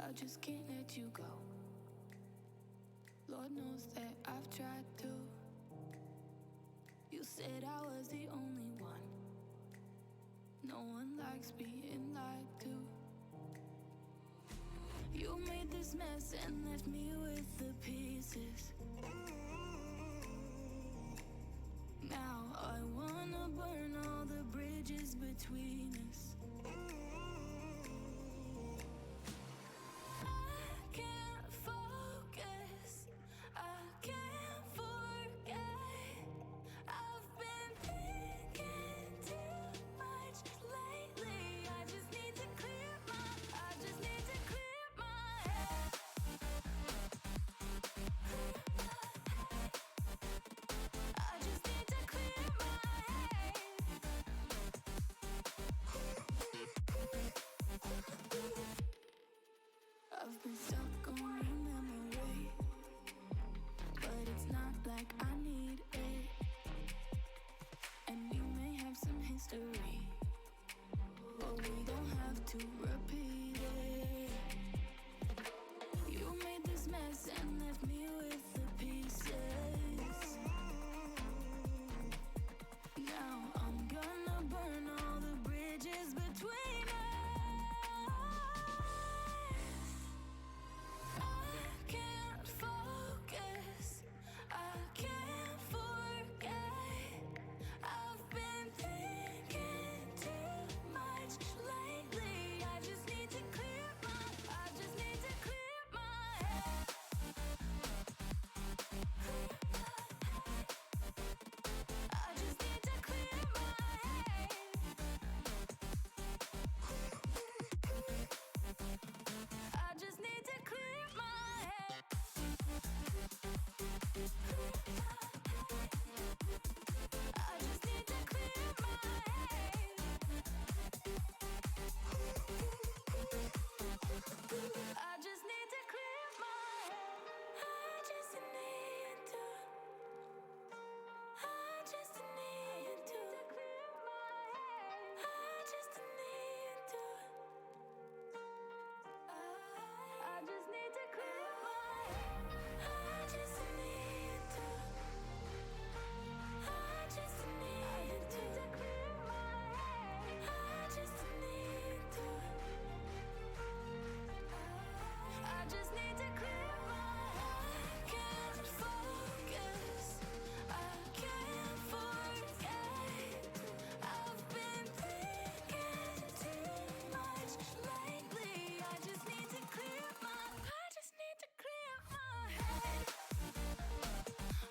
I just can't let you go. Lord knows that I've tried to. You said I was the only one. No one likes being lied to. You made this mess and left me with the pieces. Now I wanna burn all the bridges between us. I can't focus, I can't forget. I've been thinking too much lately. I just need to clear my, I just need to clear my head. I just need to clear my head. I've been stuck on your memory, but it's not like I need it. And we may have some history, but we don't have to repeat it. You made this mess and left me with the pieces. Now I'm gonna burn all the bridges between us. I can't focus, I can't forget. I've been thinking too much lately. I just need to clear my, I just need to clear my head. I just need to clear my head. I just need to clear my head. I just need to clear my head. I just need to clear my head. I just need to. I just need to clear my head. I just need to. I just need to clear my head. I just need to. I just need to clear my head. I just need to. I just need to clear my head. I can't focus, I can't forget. I've been thinking too much lately. I just need to clear my, I just need to clear my head.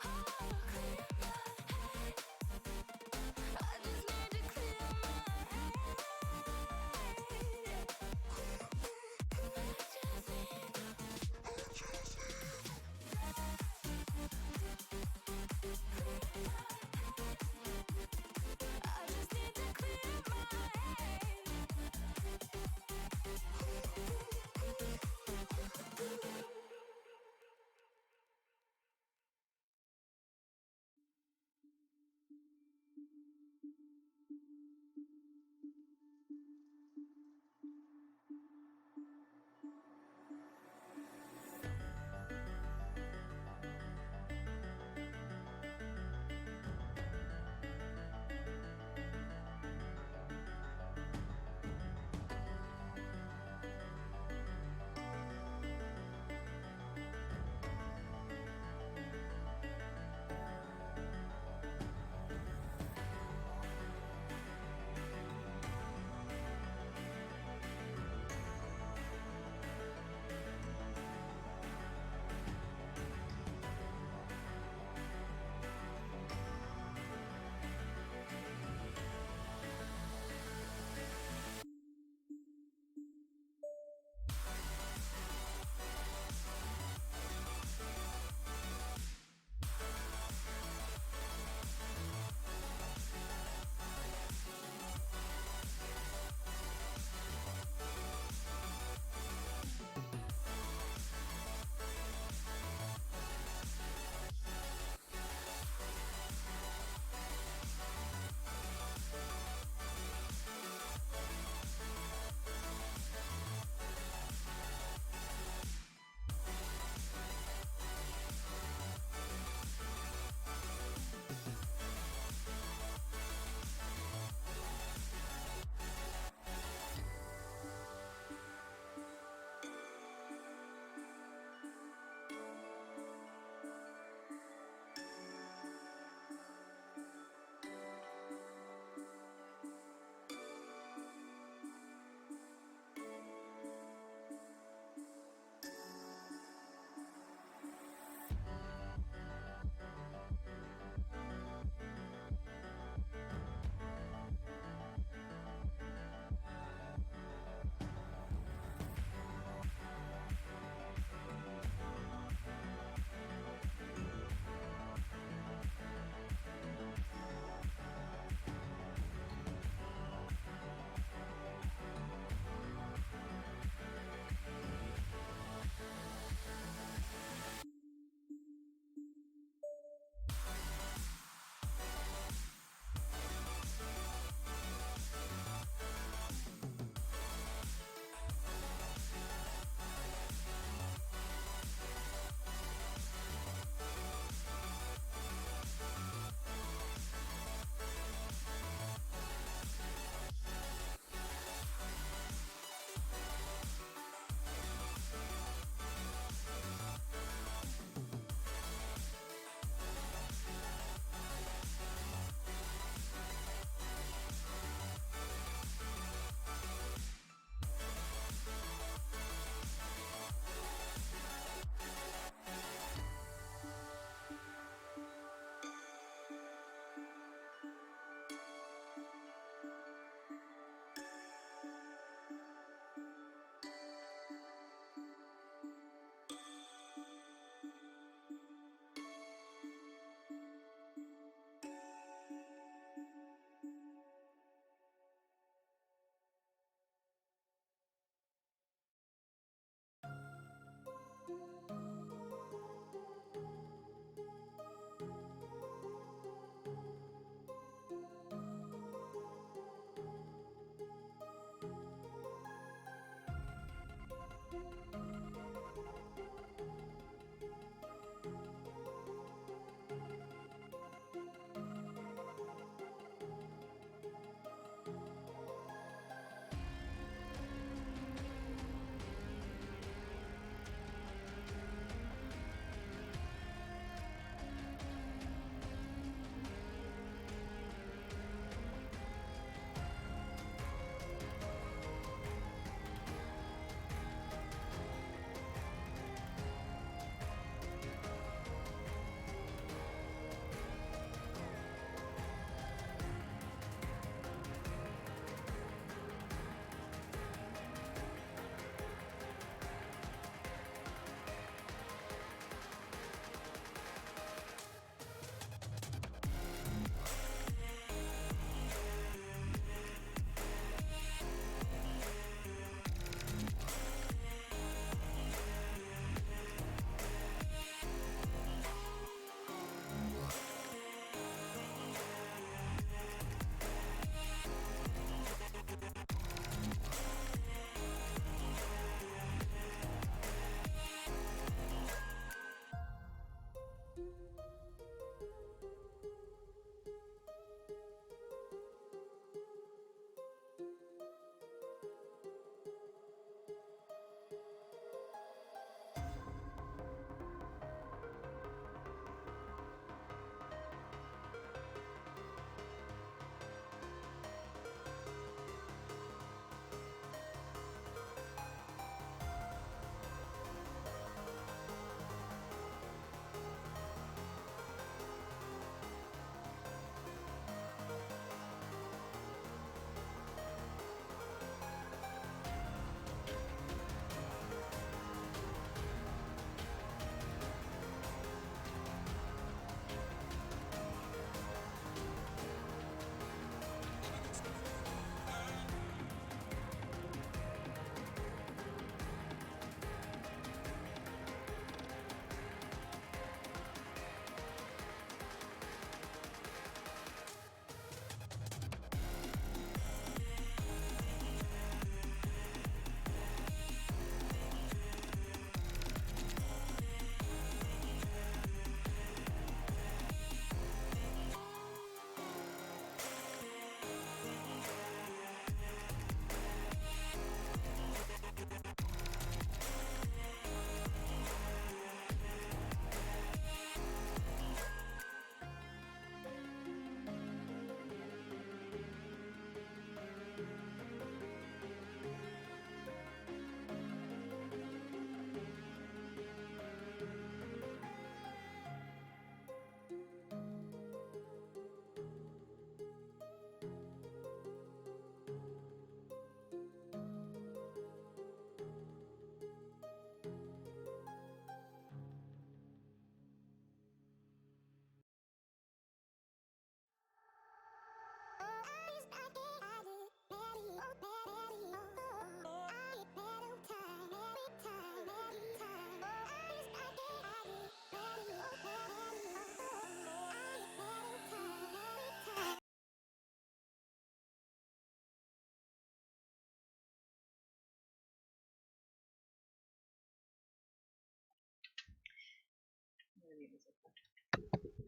Oh, clear my head. I just need to clear my head. I just need to clear my head.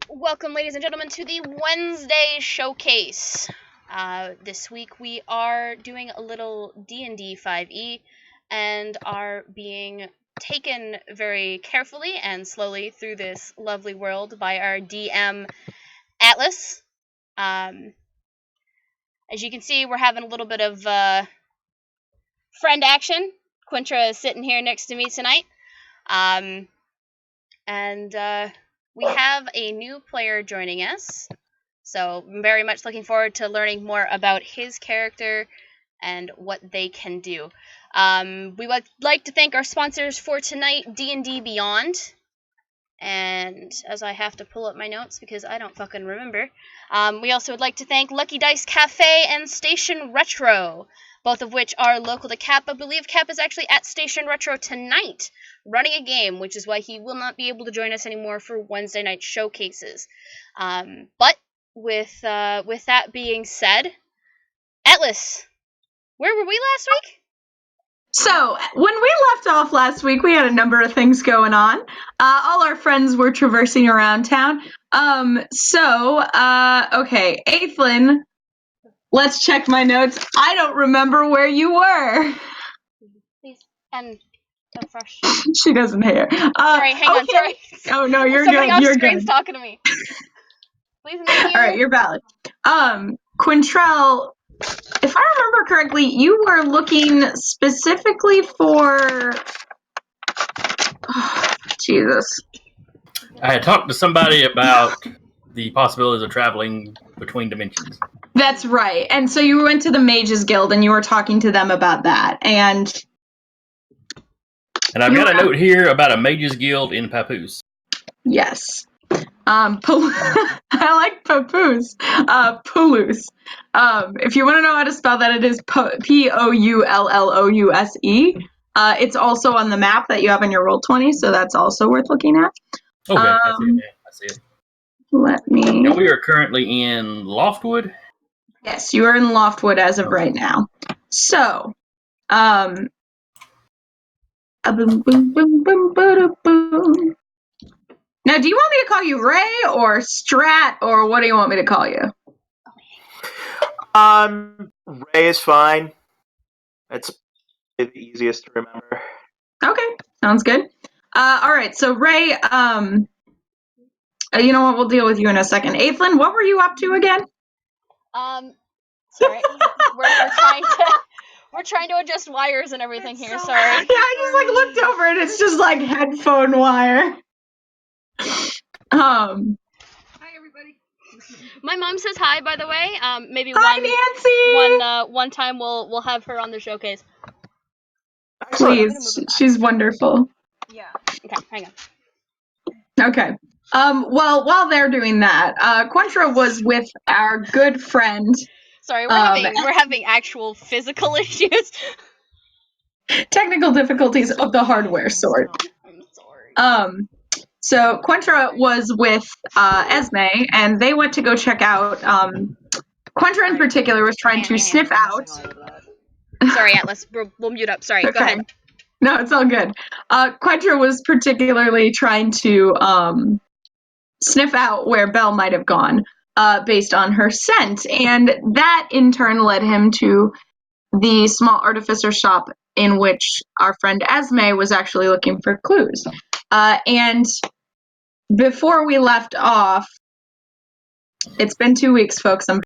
Welcome, ladies and gentlemen, to the Wednesday Showcase. This week we are doing a little D&D 5e and are being taken very carefully and slowly through this lovely world by our DM, Atlas. As you can see, we're having a little bit of friend action. Quintra is sitting here next to me tonight. We have a new player joining us. So I'm very much looking forward to learning more about his character and what they can do. We would like to thank our sponsors for tonight, D&D Beyond. And as I have to pull up my notes because I don't fucking remember, we also would like to thank Lucky Dice Cafe and Station Retro, both of which are local to Cap. I believe Cap is actually at Station Retro tonight, running a game, which is why he will not be able to join us anymore for Wednesday night showcases. But with that being said, Atlas, where were we last week? So, when we left off last week, we had a number of things going on. All our friends were traversing around town. Okay, Aethlin, let's check my notes. I don't remember where you were. Please, and fresh. She doesn't hear. Sorry, hang on, sorry. Oh, no, you're Somebody good. on You're screen's good. talking to me. Please, I'm here. All right, you're valid. Quintrell, if I remember correctly, you were looking specifically for... Oh, Jesus. I had talked to somebody about the possibilities of traveling between dimensions. That's right. And so you went to the Mages Guild and you were talking to them about that. And I've got a note here about a Mages Guild in Papoose. yes. I like Papoose. Palouse. If you want to know how to spell that, it is Poullous. It's also on the map that you have in your Roll20, so that's also worth looking at. Okay, I see it. Let me... And we are currently in Loftwood? Yes, you are in Loftwood as of right now. So, now, do you want me to call you Ray or Strat, or what do you want me to call you? Ray is fine. It's the easiest to remember. Okay, sounds good. All right, so Ray, you know what? We'll deal with you in a second. Aethlin, what were you up to again? Sorry, we're trying to adjust wires and everything here. Sorry. Yeah, I just looked over and it's just headphone wire. Hi, everybody. My mom says hi, by the way. Maybe Hi, Nancy. one time we'll have her on the showcase. Please, she's wonderful. Yeah. Okay, hang on. Okay. Well, while they're doing that, Quentra was with our good friend. Sorry, we're having actual physical issues. Technical difficulties of the hardware sort. I'm sorry. So Quentra was with Esme, and they went to go check out. Quentra in particular was trying to sniff out. Sorry, Atlas. We'll mute up. Sorry, Okay. Go ahead. No, it's all good. Quentra was particularly trying to sniff out where Belle might have gone, based on her scent, and that in turn led him to the small artificer shop in which our friend Esme was actually looking for clues. And before we left off, it's been 2 weeks, folks. I'm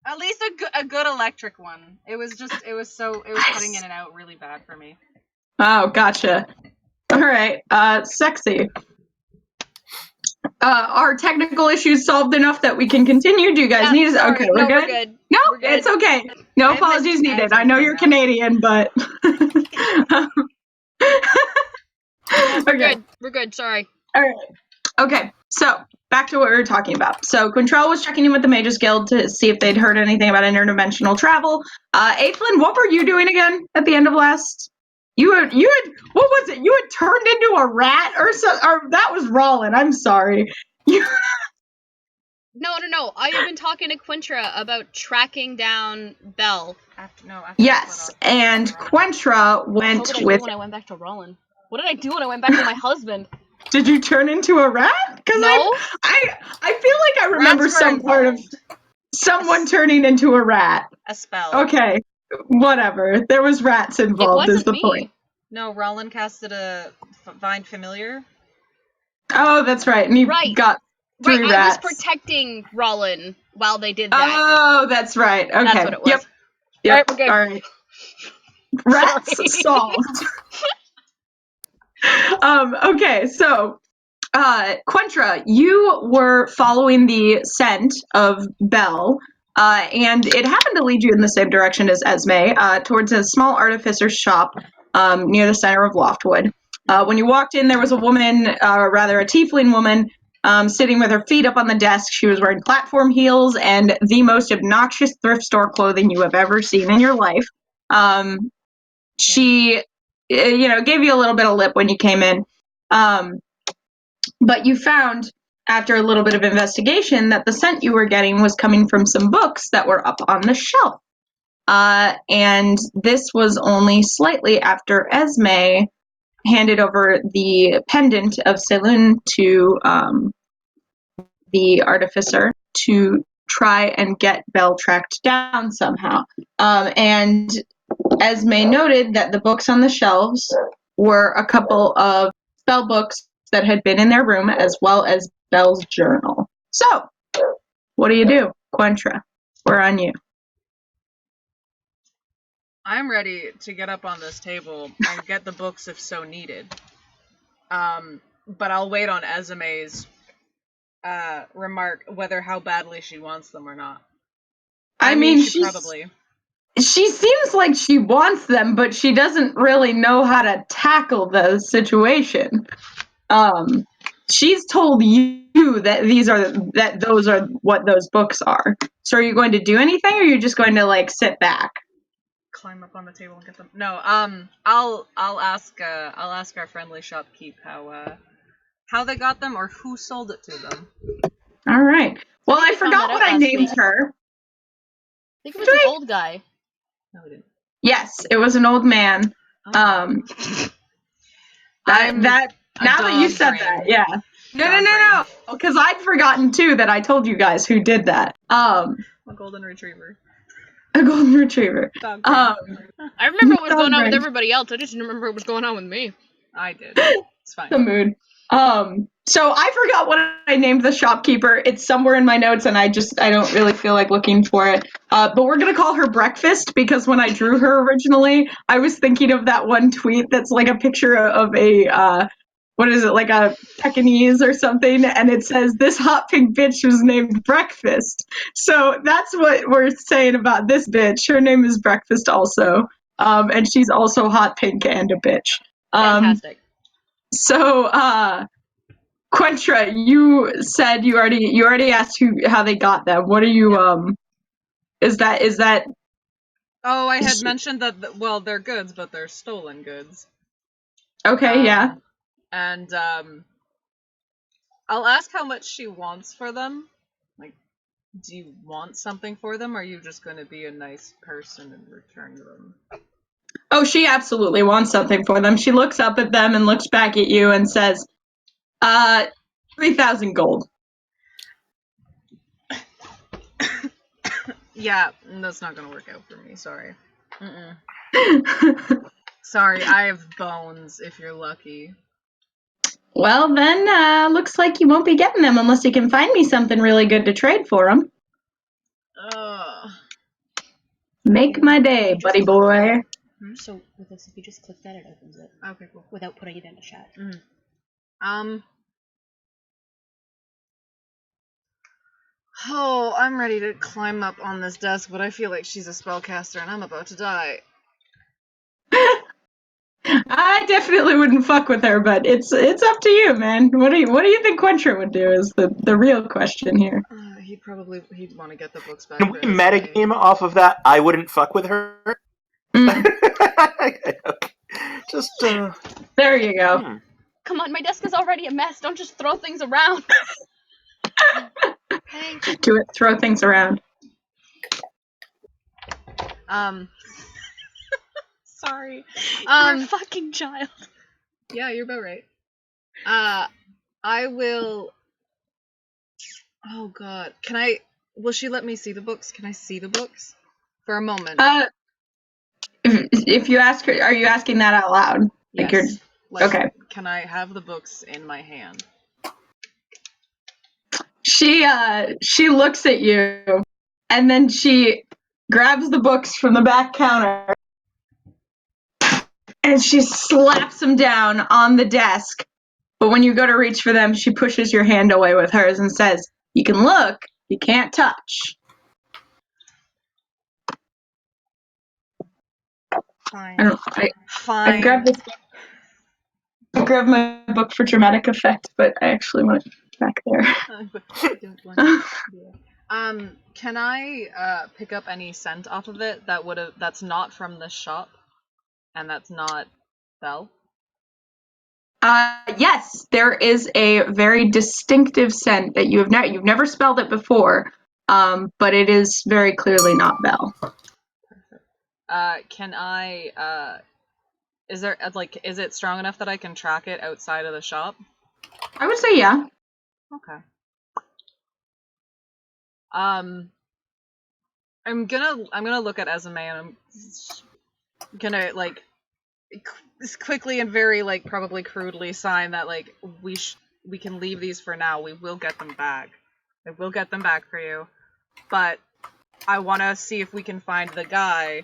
At least a good electric one. It was cutting in and out really bad for me. Oh, gotcha. All right, sexy. Are technical issues solved enough that we can continue? Do you guys need us? sorry. Okay, No, we're we're good. good. No, We're good. it's okay. No I apologies missed needed. I know you're everything now. Canadian, but We're okay. good. We're good. Sorry. All right. Okay, so back to what we were talking about. So Quintrell was checking in with the Mages Guild to see if they'd heard anything about interdimensional travel. Aethlin, what were you doing again at the end of last? You had what was it? You had turned into a rat or so? Or that was Rollin. I'm sorry. No. I have been talking to Quintra about tracking down Belle. After Yes, and Quentra What went did I with. do when I went back to Rollin? What did I do when I went back to my husband? Did you turn into a rat? Because No. I feel like I remember Rats were some part of involved. someone turning into a rat. A spell. Okay, whatever. There was rats It involved. Is wasn't the me. point? No, Roland casted a Find Familiar. Oh, that's right. And he Right. got Right, three I rats. was protecting Rollin while they did that. Oh, that's right. Okay. That's what it was. Yep. Alright, we're good. All right. Rats Sorry. solved. Okay, so Quentra, you were following the scent of Belle, and it happened to lead you in the same direction as Esme, towards a small artificer's shop near the center of Loftwood. When you walked in, there was a woman, rather a tiefling woman, sitting with her feet up on the desk. She was wearing platform heels and the most obnoxious thrift store clothing you have ever seen in your life. She, gave you a little bit of lip when you came in. But you found, after a little bit of investigation, that the scent you were getting was coming from some books that were up on the shelf. And this was only slightly after Esme handed over the pendant of Selûne to the artificer to try and get Belle tracked down somehow. And Esme noted that the books on the shelves were a couple of spell books that had been in their room, as well as Belle's journal. So, what do? Quentra, we're on you. I'm ready to get up on this table and get the books if so needed. But I'll wait on Esme's remark whether how badly she wants them or not. I mean, she probably. She seems like she wants them, but she doesn't really know how to tackle the situation. She's told you that those are what those books are. So are you going to do anything, or are you just going to sit back? Climb up on the table and get them. No, I'll ask our friendly shopkeep how they got them or who sold it to them. All right. Well, I we found forgot that what out I last named week. her. I think it was an old guy. No, we didn't. Yes, it was an old man. Now that you said that, yeah. No, because I'd forgotten too that I told you guys who did that. A golden retriever. A golden retriever. Dog I remember what was going on with brain. everybody else. I just didn't remember what was going on with me. I did. It's fine. The mood. So I forgot what I named the shopkeeper. It's somewhere in my notes, and I don't really feel like looking for it. But we're gonna call her Breakfast because when I drew her originally, I was thinking of that one tweet that's like a picture of a what is it, like a Pekingese or something, and it says this hot pink bitch was named Breakfast. So that's what we're saying about this bitch. Her name is Breakfast also, and she's also hot pink and a bitch. Fantastic. So, Quentra, you said you already asked how they got them. What are you is that Oh, I had mentioned that they're goods, but they're stolen goods. okay? Yeah. And I'll ask how much she wants for them. Like, do you want something for them, or are you just going to be a nice person and return them? Oh, she absolutely wants something for them. She looks up at them and looks back at you and says, 3,000 gold. Yeah, that's not going to work out for me. Sorry. Sorry, I have bones, if you're lucky. Well, then, looks like you won't be getting them unless you can find me something really good to trade for them. Make my day, buddy boy. So with this, if you just click that, it opens it Okay, cool. without putting it into chat. Oh, I'm ready to climb up on this desk, but I feel like she's a spellcaster and I'm about to die. I definitely wouldn't fuck with her, but it's up to you, man. What do you think Quentra would do is the real question here. He'd want to get the books back. Can we metagame off of that? I wouldn't fuck with her. Okay. Just there you go. Come on, my desk is already a mess. Don't just throw things around. Thanks. Do it. Throw things around. Sorry. You're a fucking child. Yeah, you're about right. I will. Oh God, will she let me see the books? Can I see the books for a moment? If you ask her, are you asking that out loud? Yes. Okay. Can I have the books in my hand? She looks at you, and then she grabs the books from the back counter, and she slaps them down on the desk. But when you go to reach for them, she pushes your hand away with hers and says, "You can look, you can't touch." Fine. I grabbed this book. I grabbed my book for dramatic effect, but I actually want it back there. Can I pick up any scent off of it that's not from the shop, and that's not Belle? Yes, there is a very distinctive scent that you've never smelled it before, but it is very clearly not Belle. Perfect. Can I? Is it strong enough that I can track it outside of the shop? I would say yeah. Okay. I'm gonna look at Esme and I'm gonna quickly and very probably crudely sign that we can leave these for now. We will get them back. I will get them back for you, but I want to see if we can find the guy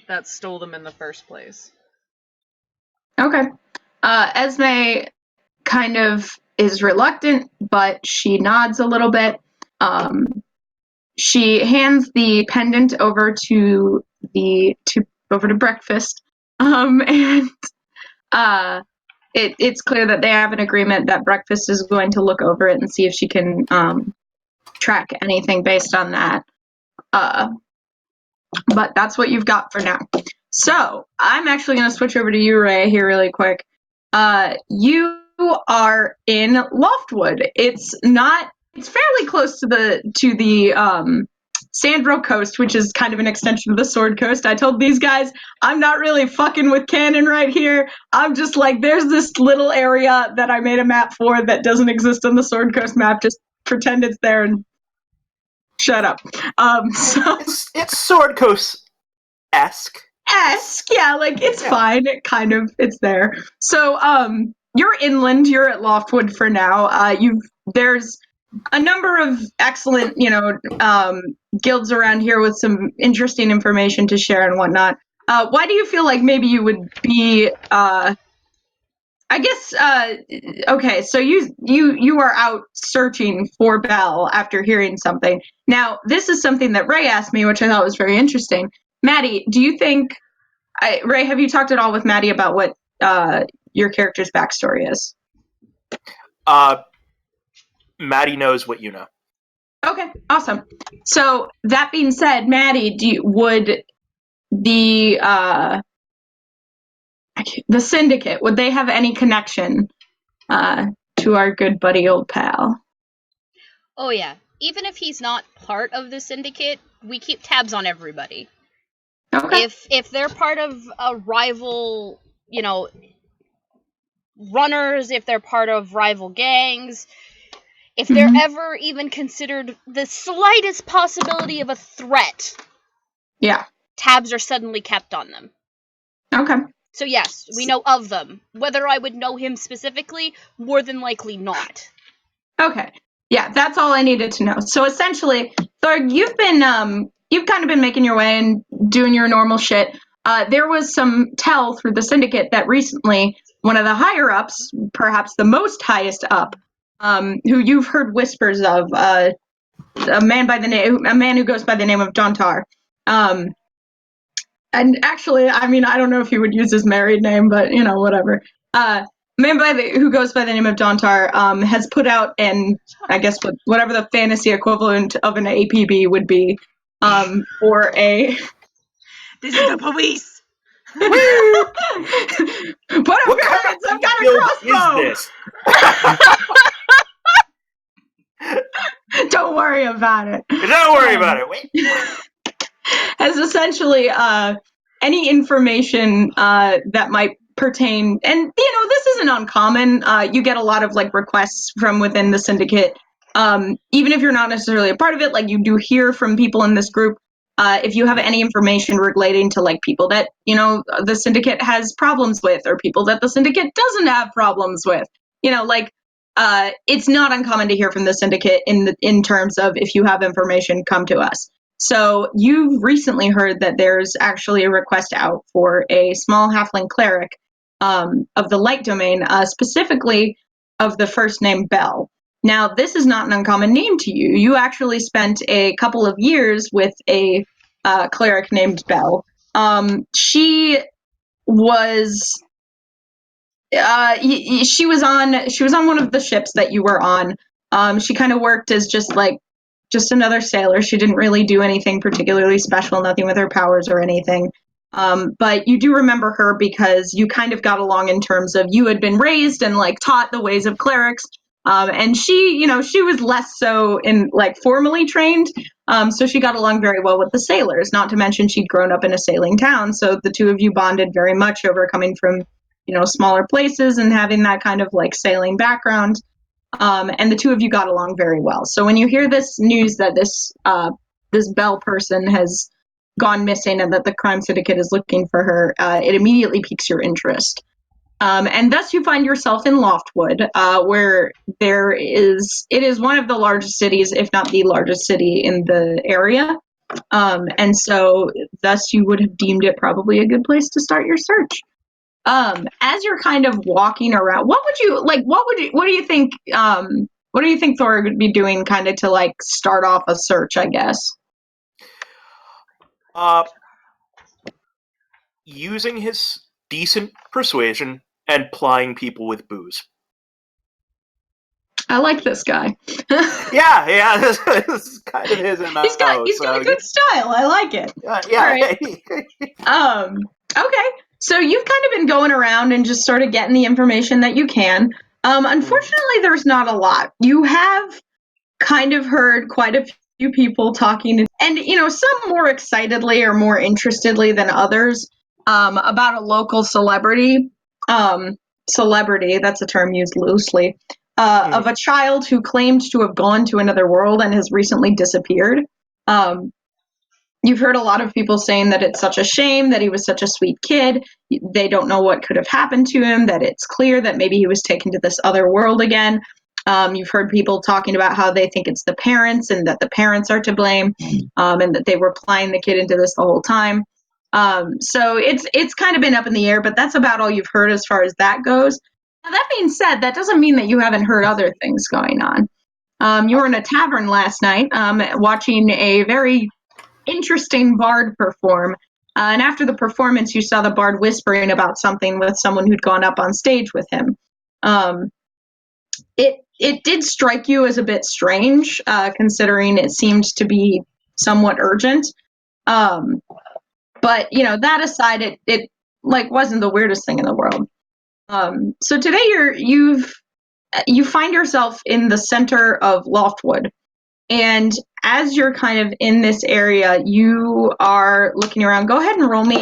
that stole them in the first place. Okay. Esme kind of is reluctant, but she nods a little bit. She hands the pendant over to breakfast. It's clear that they have an agreement that breakfast is going to look over it and see if she can track anything based on that. But that's what you've got for now. So I'm actually going to switch over to you, Ray, here really quick. You are in Loftwood. It's fairly close to the Sandro Coast, which is kind of an extension of the Sword Coast. I told these guys I'm not really fucking with canon right here. I'm just like, there's this little area that I made a map for that doesn't exist on the Sword Coast map. Just pretend it's there and shut up. So it's Sword Coast-esque. Yeah, it's fine. It's there. So you're inland. You're at Loftwood for now. There's a number of excellent, guilds around here with some interesting information to share and whatnot. Why do you feel like maybe you would be? Okay. So you are out searching for Belle after hearing something. Now, this is something that Ray asked me, which I thought was very interesting. Maddie, do you think? Ray, have you talked at all with Maddie about what your character's backstory is? Maddie knows what you know. Okay, awesome. So that being said, Maddie, would the syndicate, would they have any connection to our good buddy old pal? Oh yeah. Even if he's not part of the syndicate, we keep tabs on everybody. Okay. If they're part of a rival, runners, if they're part of rival gangs, if they're ever even considered the slightest possibility of a threat, yeah, tabs are suddenly kept on them. Okay. So yes, we know of them. Whether I would know him specifically, more than likely not. Okay. Yeah, that's all I needed to know. So essentially, Thorg, you've kind of been making your way and doing your normal shit. There was some tell through the syndicate that recently one of the higher ups, perhaps the most highest up, who you've heard whispers of, a man who goes by the name of Dontar. And actually, I mean, I don't know if he would use his married name, but whatever. Man who goes by the name of Dontar has put out I guess whatever the fantasy equivalent of an APB would be for a. This is the police. Put up What your kind hands! of I've got a build crossbow. is this? Don't worry about it. Don't worry about it. Wait. As essentially any information that might pertain, and this isn't uncommon. You get a lot of requests from within the syndicate, even if you're not necessarily a part of it. Like, you do hear from people in this group. If you have any information relating to people that the syndicate has problems with, or people that the syndicate doesn't have problems with, it's not uncommon to hear from the syndicate in terms of, if you have information, come to us. So you've recently heard that there's actually a request out for a small halfling cleric of the light domain, specifically of the first name Bell. Now, this is not an uncommon name to you. You actually spent a couple of years with a cleric named Bell. She was she was on one of the ships that you were on. She kind of worked as just another sailor. She didn't really do anything particularly special, nothing with her powers or anything. But you do remember her because you kind of got along in terms of, you had been raised and taught the ways of clerics. And she was less so in formally trained. So she got along very well with the sailors, not to mention she'd grown up in a sailing town. So the two of you bonded very much over coming from, smaller places and having that kind of sailing background. And the two of you got along very well. So when you hear this news that this Bell person has gone missing and that the crime syndicate is looking for her, it immediately piques your interest. And thus you find yourself in Loftwood, where it is one of the largest cities, if not the largest city in the area. And so thus you would have deemed it probably a good place to start your search. As you're kind of walking around, what do you think Thor would be doing kind of to start off a search, I guess? Using his decent persuasion and plying people with booze. I like this guy. Yeah, this is kind of his MO. He's got a good style. I like it. Yeah. Right. Okay. So you've kind of been going around and just sort of getting the information that you can. Unfortunately, there's not a lot. You have kind of heard quite a few people talking, and some more excitedly or more interestedly than others, about a local celebrity. Celebrity, that's a term used loosely, of a child who claimed to have gone to another world and has recently disappeared. You've heard a lot of people saying that it's such a shame, that he was such a sweet kid. They don't know what could have happened to him, that it's clear that maybe he was taken to this other world again. You've heard people talking about how they think it's the parents and that the parents are to blame, and that they were plying the kid into this the whole time. So it's kind of been up in the air, but that's about all you've heard as far as that goes. Now, that being said, that doesn't mean that you haven't heard other things going on. You were in a tavern last night, watching a very interesting bard perform. And after the performance, you saw the bard whispering about something with someone who'd gone up on stage with him. It did strike you as a bit strange, considering it seemed to be somewhat urgent. But that aside, it wasn't the weirdest thing in the world. So today you find yourself in the center of Loftwood. And as you're kind of in this area, you are looking around. Go ahead and roll me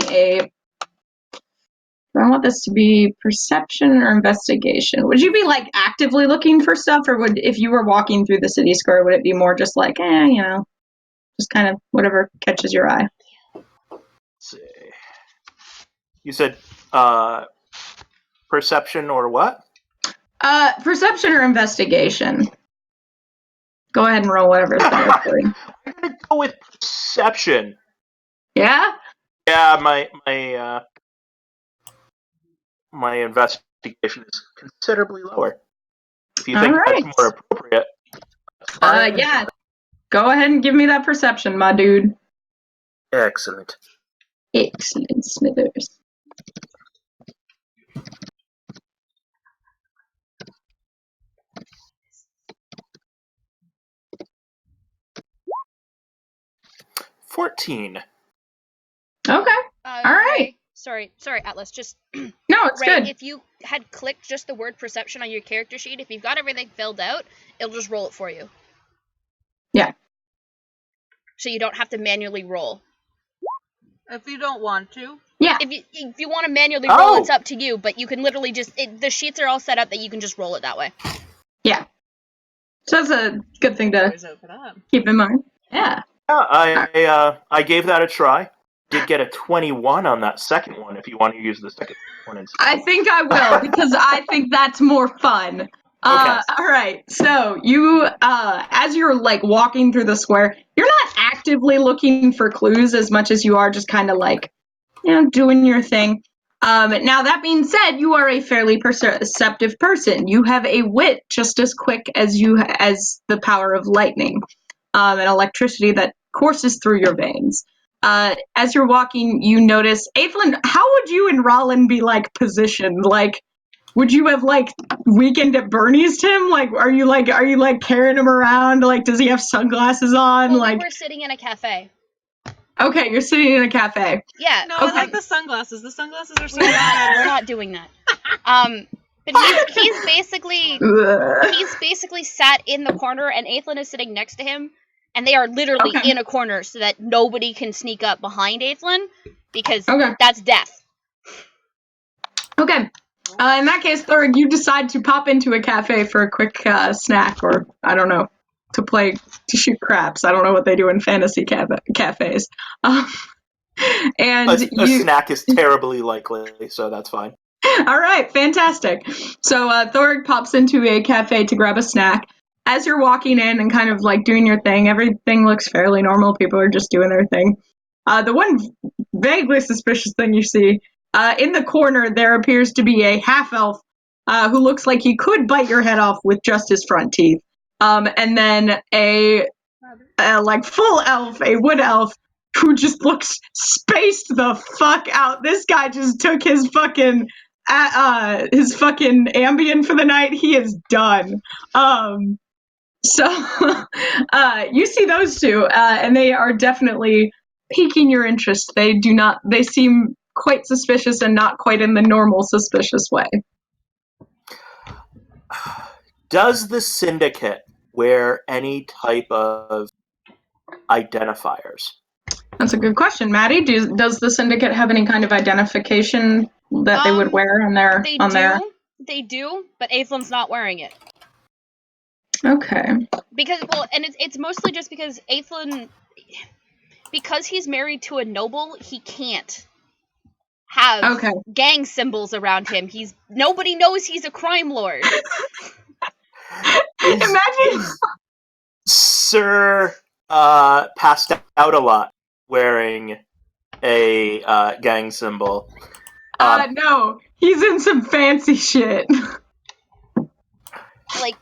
do I want this to be perception or investigation? Would you be actively looking for stuff, or if you were walking through the city square, would it be more just just kind of whatever catches your eye? Let's see. You said perception or what? Perception or investigation. Go ahead and roll whatever is better for you. I'm gonna go with perception. Yeah? Yeah, my investigation is considerably lower. If you think that's Alright. more appropriate, that's fine. Yeah. Go ahead and give me that perception, my dude. Excellent. Excellent, Smithers. $14. Okay. All right. Ray, sorry, Atlas. Just No, it's Ray, good. if you had clicked just the word perception on your character sheet, if you've got everything filled out, it'll just roll it for you. Yeah. So you don't have to manually roll. If you don't want to. Yeah. If you want to manually roll, it's up to you. But you can literally just the sheets are all set up that you can just roll it that way. Yeah. So that's a good thing to Always open up. keep in mind. Yeah. Yeah, I gave that a try. Did get a 21 on that second one. If you want to use the second one instead. I think I will because I think that's more fun. Okay. All right. So you, as you're like walking through the square, you're not actively looking for clues as much as you are just kind of like, doing your thing. Now that being said, you are a fairly perceptive person. You have a wit just as quick as the power of lightning, and electricity that courses through your veins. As you're walking, you notice, Aethlin, how would you and Rollin be like positioned? Like, would you have like Weekend at Bernie's him? Like, are you carrying him around? Like, does he have sunglasses on? Well, like, we were sitting in a cafe. okay, you're sitting in a cafe. Yeah. No, Okay. I like the sunglasses. The sunglasses are so We're bad. not doing that. But he's basically sat in the corner, and Aethlin is sitting next to him, and they are literally Okay. in a corner so that nobody can sneak up behind Aethlin, because Okay. that's death. Okay. In that case, Thurg, you decide to pop into a cafe for a quick snack, or I don't know, to shoot craps. I don't know what they do in fantasy cafes. And A snack is terribly likely, so that's fine. All right, fantastic. So Thorg pops into a cafe to grab a snack. As you're walking in and kind of like doing your thing, everything looks fairly normal. People are just doing their thing. The one vaguely suspicious thing you see, in the corner, there appears to be a half-elf who looks like he could bite your head off with just his front teeth. And then a like full elf, a wood elf, who just looks spaced the fuck out. This guy just took his fucking Ambien for the night. He is done. So you see those two, and they are definitely piquing your interest. They seem quite suspicious and not quite in the normal suspicious way. Does the syndicate wear any type of identifiers? That's a good question, Maddie. Does the syndicate have any kind of identification that they would wear on their? They do, but Aethlin's not wearing it. Okay. Because and it's mostly just because Aethlin, because he's married to a noble, he can't have gang symbols around him. Nobody knows he's a crime lord. Imagine Sir passed out a lot wearing a gang symbol. No, he's in some fancy shit. Like,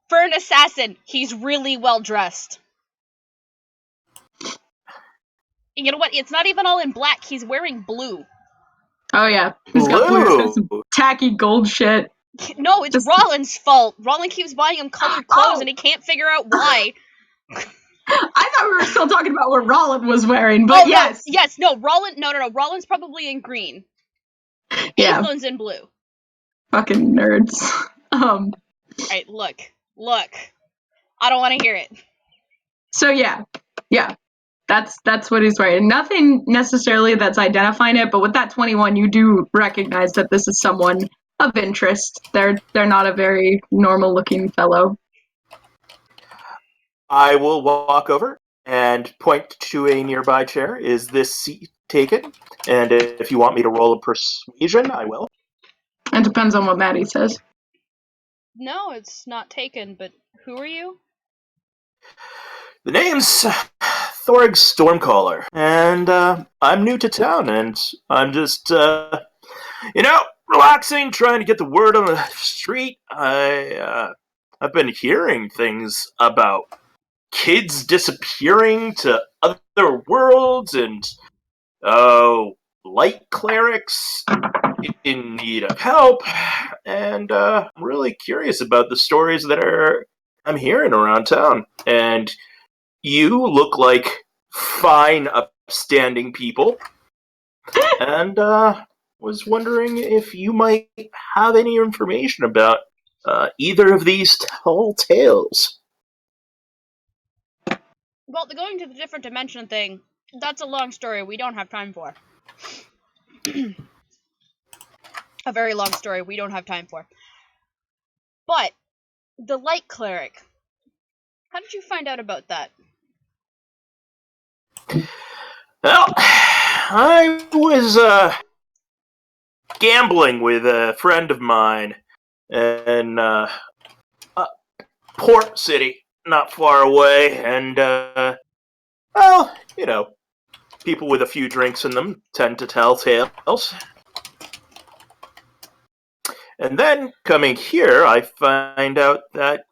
for an assassin, he's really well dressed. And you know what? It's not even all in black. He's wearing blue. Oh yeah, he's got blue, some tacky gold shit. No, it's Rollin's fault. Rollin keeps buying him colored clothes, and he can't figure out why. I thought we were still talking about what Rollin was wearing, but yes. No, Rollin. No. Rollin's probably in green. Yeah. Aethlin's in blue. Fucking nerds. Alright, look. I don't want to hear it. So yeah. That's what he's wearing. Nothing necessarily that's identifying it, but with that 21, you do recognize that this is someone of interest. They're not a very normal looking fellow. I will walk over and point to a nearby chair. Is this seat taken? And if you want me to roll a persuasion, I will. It depends on what Maddie says. No, it's not taken, but who are you? The name's Thorg Stormcaller, and I'm new to town, and I'm just, relaxing, trying to get the word on the street. I've been hearing things about kids disappearing to other worlds, and light clerics in need of help, and I'm really curious about the stories that I'm hearing around town. And you look like fine, upstanding people, and was wondering if you might have any information about either of these tall tales. Well, the going to the different dimension thing, that's a long story we don't have time for. A very long story we don't have time for. But, the light cleric, how did you find out about that? Well, I was gambling with a friend of mine in Port City, not far away, and people with a few drinks in them tend to tell tales. And then, coming here, I find out that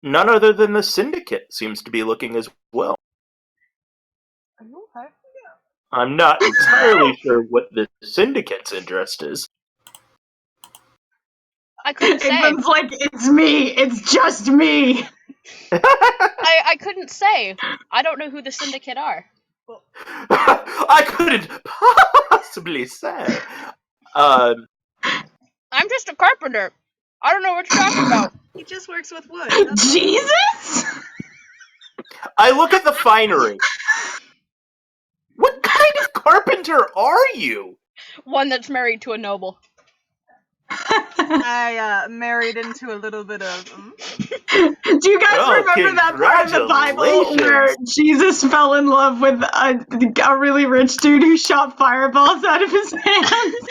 none other than the Syndicate seems to be looking as well. Are you okay? I'm not entirely sure what the Syndicate's interest is. I couldn't say. Everyone's like, it's me. It's just me. I couldn't say. I don't know who the Syndicate are. I couldn't possibly say. I'm just a carpenter. I don't know what you're talking about. He just works with wood. That's all. Jesus? I look at the finery. What kind of carpenter are you? One that's married to a noble. I married into a little bit of. Do you guys remember that part of the Bible where Jesus fell in love with a really rich dude who shot fireballs out of his hands?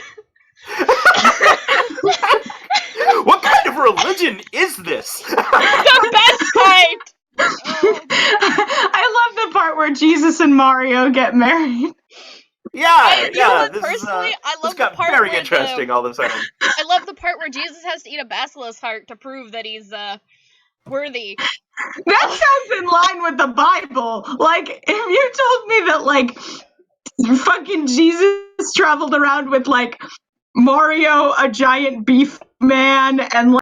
What kind of religion is this? The best kind! I love the part where Jesus and Mario get married. Personally, I love the part very where interesting all of a sudden. I love the part where Jesus has to eat a basilisk heart to prove that he's worthy. That sounds in line with the Bible. Like, if you told me that, like, fucking Jesus traveled around with, like, Mario, a giant beef man, and, like,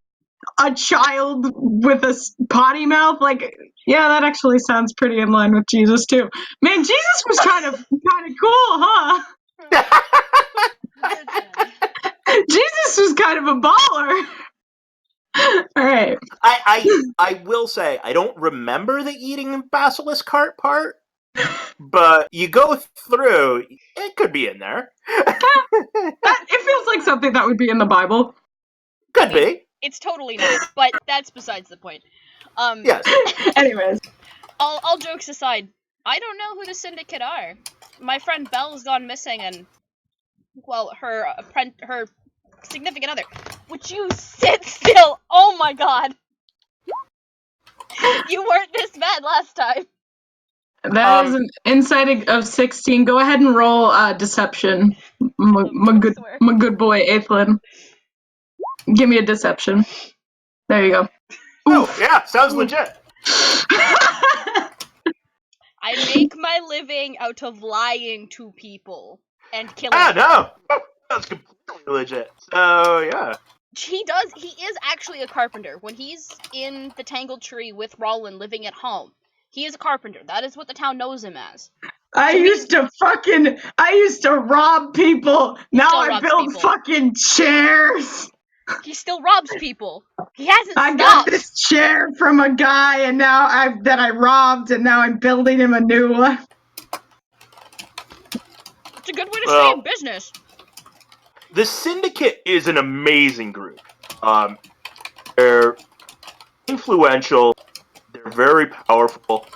a child with a potty mouth, like, yeah, that actually sounds pretty in line with Jesus, too. Man, Jesus was kind of cool, huh? Jesus was kind of a baller. All right. I will say, I don't remember the eating basilisk heart part, but you go through, it could be in there. It feels like something that would be in the Bible. Could be. It's totally not, but that's besides the point. Yes. Anyways. All jokes aside, I don't know who the Syndicate are. My friend Belle's gone missing, and, well, her significant other. Would you sit still? Oh my god! You weren't this bad last time. That is an insight of 16. Go ahead and roll deception. My good boy, Aethlin. Give me a deception. There you go. Oh, yeah, sounds legit. I make my living out of lying to people and killing them. No! That's completely legit. So, yeah. He is actually a carpenter. When he's in the Tangled Tree with Roland living at home, he is a carpenter. That is what the town knows him as. I used to rob people. Now I build people. fucking chairs. He still robs people. He hasn't I stopped. got this chair from a guy, and now I robbed, and now I'm building him a new one. It's a good way to stay in business. The Syndicate is an amazing group. They're influential. They're very powerful.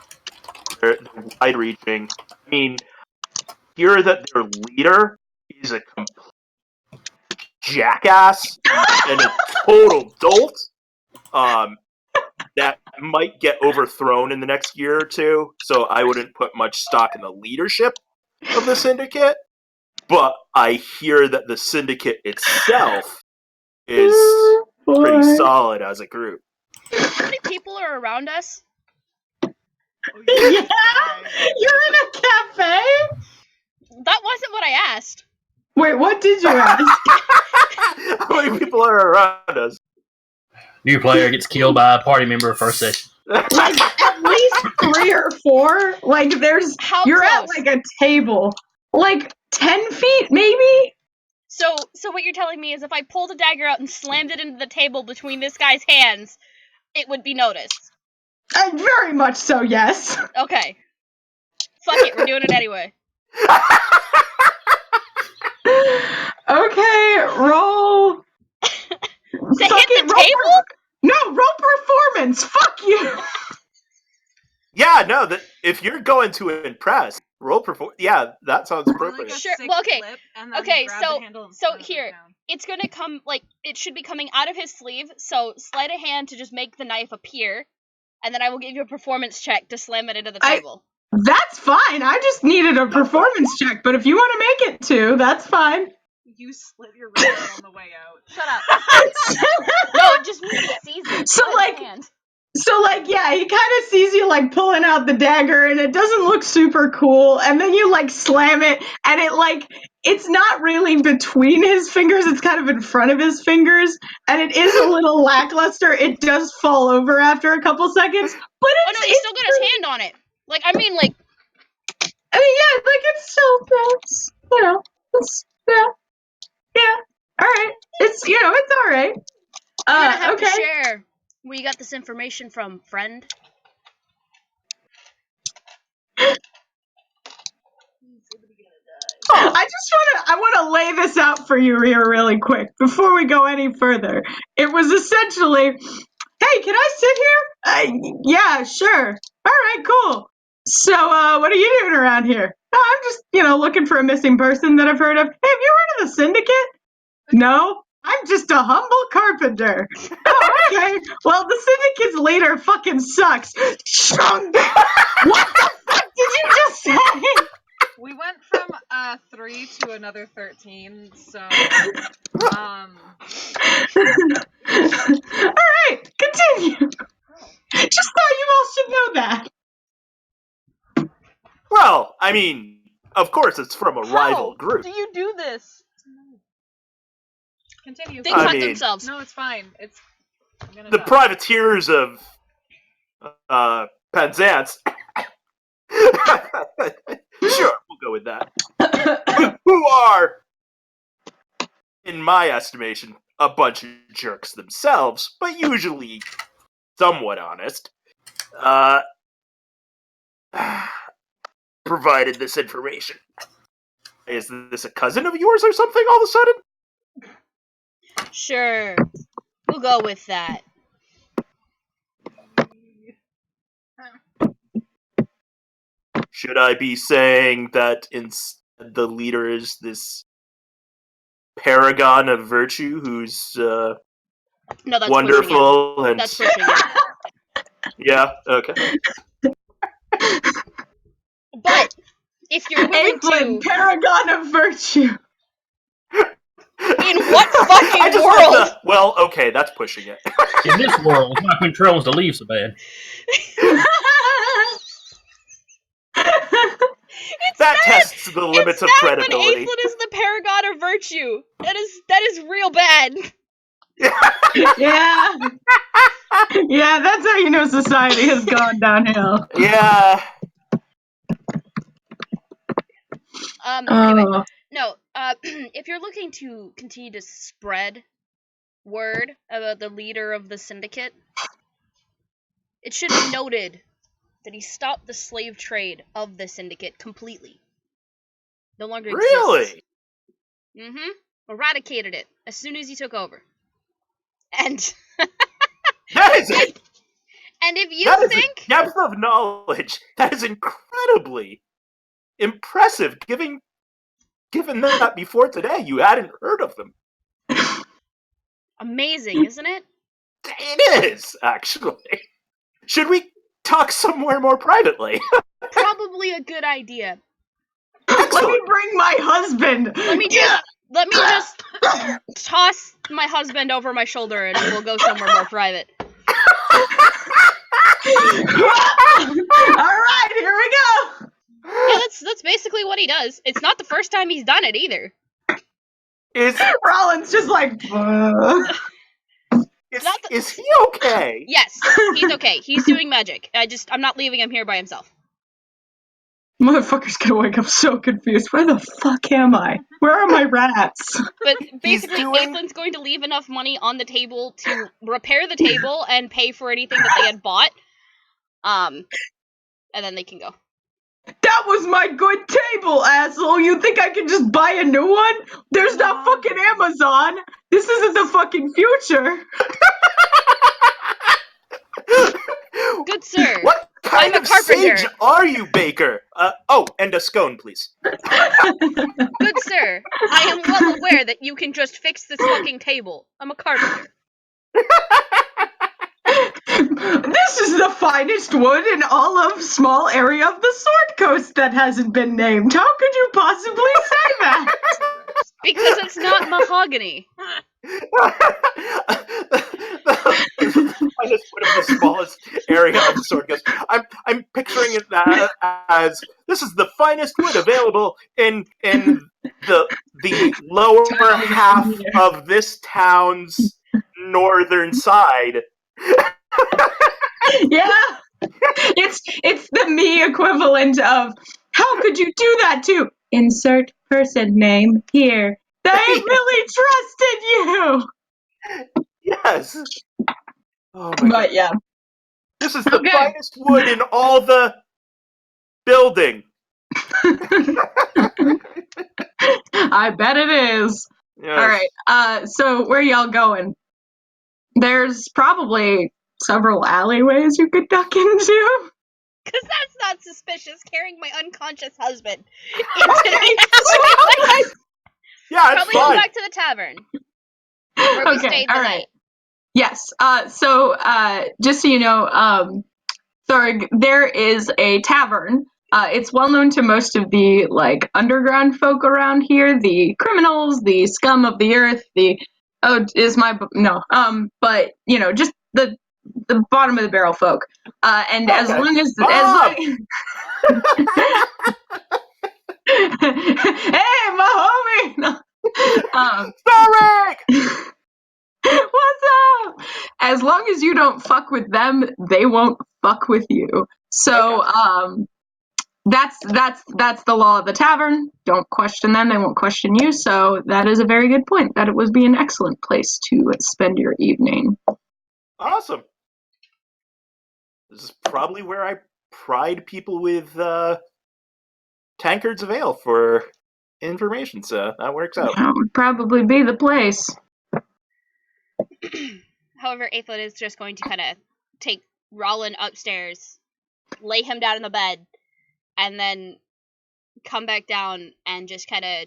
They're wide-reaching. I mean, hear that their leader is a complete jackass and a total dolt. that might get overthrown in the next year or two, so I wouldn't put much stock in the leadership of the syndicate. But I hear that the syndicate itself is pretty solid as a group. How many people are around us? Yeah, you're in a cafe? That wasn't what I asked. Wait, what did you ask? How many people are around us? New player gets killed by a party member first session. Like, at least 3 or 4? Like, there's... How You're close? at, like, a table. Like, 10 feet, maybe? So what you're telling me is if I pulled a dagger out and slammed it into the table between this guy's hands, it would be noticed. Very much so, yes. Okay. Fuck it, we're doing it anyway. Okay, roll... To Fuck hit it, the roll table? No, roll performance! Fuck you! Yeah, no, if you're going to impress, roll perform. Yeah, that sounds Like appropriate. a Sure, sick well, okay. flip, and then Okay, grab so- the handle and so slam it here. down. It's gonna come, like, it should be coming out of his sleeve, so sleight of hand to just make the knife appear, and then I will give you a performance check to slam it into the table. That's fine, I just needed a performance check, but if you want to make it 2, that's fine. You slit your wrist on the way out. Shut up. No, it just means he sees it. So, sleight of like- hand. So, like, yeah, he kind of sees you, like, pulling out the dagger, and it doesn't look super cool, and then you, like, slam it, and it, like, it's not really between his fingers, it's kind of in front of his fingers, and it is a little lackluster. It does fall over after a couple seconds, but Oh it's... no, he's still got his hand on it. Like, I mean, like, I mean, yeah, like, it's still, it's, you know, it's, yeah, alright, it's, you know, it's alright. we're gonna have Okay. to share where you got this information from, friend. I want to lay this out for you here really quick before we go any further. It was essentially, hey, can I sit here? Yeah, sure. All right, cool. So, what are you doing around here? I'm just, looking for a missing person that I've heard of. Hey, have you heard of the Syndicate? No, I'm just a humble carpenter. Oh, okay. Well, the Syndicate's leader fucking sucks. Shung! What the fuck did you just say? We went from 3 to another 13, so Alright, continue. Just thought you all should know that. Well, I mean, of course, it's from a rival group. do you do this? continue. They I cut mean- themselves. No, it's fine. I'm gonna The talk. privateers of Penzance. Sure, we'll go with that. Who are, in my estimation, a bunch of jerks themselves, but usually somewhat honest. Provided this information. Is this a cousin of yours or something all of a sudden? Sure. We'll go with that. Should I be saying that the leader is this paragon of virtue who's No, that's wonderful and Pushing it. That's pushing it. yeah, okay. But if you're willing Aiflin, to, paragon of virtue. in what fucking I just world? like well, okay, that's pushing it. In this world, my controls to leave so bad. That tests the limits of It's sad when credibility. Aiflin is the paragon of virtue. That is real bad. Yeah. Yeah, that's how you know society has gone downhill. Yeah. Anyway, Oh. no. If you're looking to continue to spread word about the leader of the syndicate, it should be noted that he stopped the slave trade of the syndicate completely. No longer exists. Really? Mm-hmm. Eradicated it as soon as he took over. And That is it. and if you That is think a depth of knowledge that is incredibly impressive, given that before today you hadn't heard of them. amazing, isn't it? It is, actually. Should we talk somewhere more privately? Probably a good idea. Let me Excellent. bring my husband. Let me just toss my husband over my shoulder and we'll go somewhere more private. All right, here we go. Yeah, that's basically what he does. It's not the first time he's done it either. Rollins just like. Is he okay? Yes, he's okay. He's doing magic. I'm not leaving him here by himself. Motherfucker's gonna wake up so confused. Where the fuck am I? Where are my rats? But basically, doing- Aetlin's going to leave enough money on the table to repair the table and pay for anything that they had bought. And then they can go. That was my good table, asshole. You think I can just buy a new one? There's not fucking Amazon. This isn't the fucking future. Good sir. What kind I'm a of carpenter. sage are you, Baker? And a scone, please. Good sir. I am well aware that you can just fix this fucking table. I'm a carpenter. This is the finest wood in all of small area of the Sword Coast that hasn't been named. How could you possibly say that? Because it's not mahogany. I just put it the smallest area of the sword coast. I'm picturing it as this is the finest wood available in the lower half of this town's northern side. Yeah. It's the me equivalent of how could you do that to insert person name here. They really trusted you. Yes. Oh my But God. yeah. This is the Okay. finest wood in all the building. I bet it is. Yes. All right. So where y'all going? There's probably several alleyways you could duck into. Because that's not suspicious, carrying my unconscious husband into the alleyway. Yeah, it's Probably go fine. back to the tavern. Where we stayed the all night. right. Yes. So just so you know, Thorg, there is a tavern. It's well known to most of the like underground folk around here, the criminals, the scum of the earth, but you know, just the bottom of the barrel folk. And as Okay. long as Bob! hey, my homie. No. Thorek! What's up? As long as you don't fuck with them, they won't fuck with you. So, that's the law of the tavern. Don't question them; they won't question you. So that is a very good point. That it would be an excellent place to spend your evening. Awesome. This is probably where I pride people with tankards of ale for information, so that works out. That would probably be the place. However, Aethlin is just going to kind of take Rollin upstairs, lay him down in the bed, and then come back down and just kind of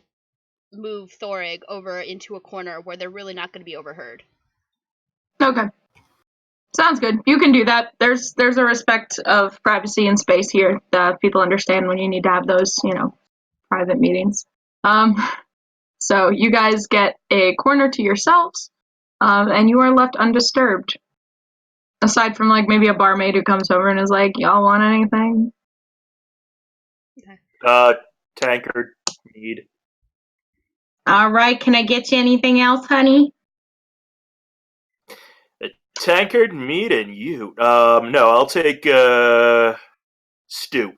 move Thorig over into a corner where they're really not going to be overheard. Okay. Sounds good. You can do that. There's a respect of privacy and space here that people understand when you need to have those, private meetings. So you guys get a corner to yourselves, and you are left undisturbed. Aside from like maybe a barmaid who comes over and is like, "Y'all want anything?" Tankard, mead. All right. Can I get you anything else, honey? Tankard, mead, and you. No, I'll take stew. Stew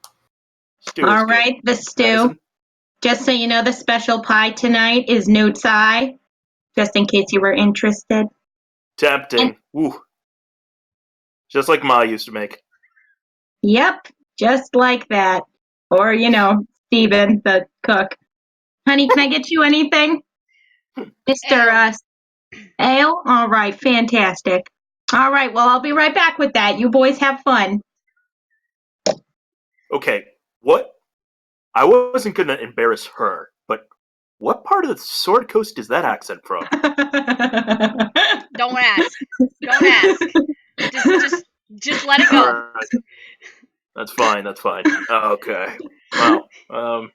is All good. right, the stew. Medicine. Just so you know, the special pie tonight is Newt's Eye, just in case you were interested. Tempting. Ooh. Just like Ma used to make. Yep, just like that. Or, Steven, the cook. Honey, can I get you anything? Mr. Ale? All right, fantastic. All right, well, I'll be right back with that. You boys have fun. Okay, what? I wasn't going to embarrass her, but what part of the Sword Coast is that accent from? Don't ask. Don't ask. Just let it go. Alright. That's fine. Okay. Well,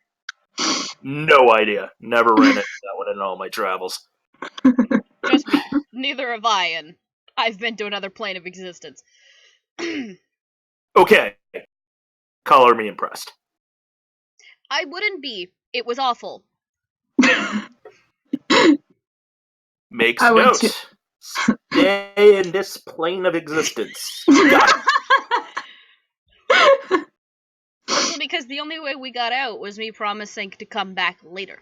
no idea. Never ran into that one in all my travels. Trust me, neither have I, and I've been to another plane of existence. Okay. Color me impressed. I wouldn't be. It was awful. Makes I would note. too. Stay in this plane of existence. Got it. Also because the only way we got out was me promising to come back later.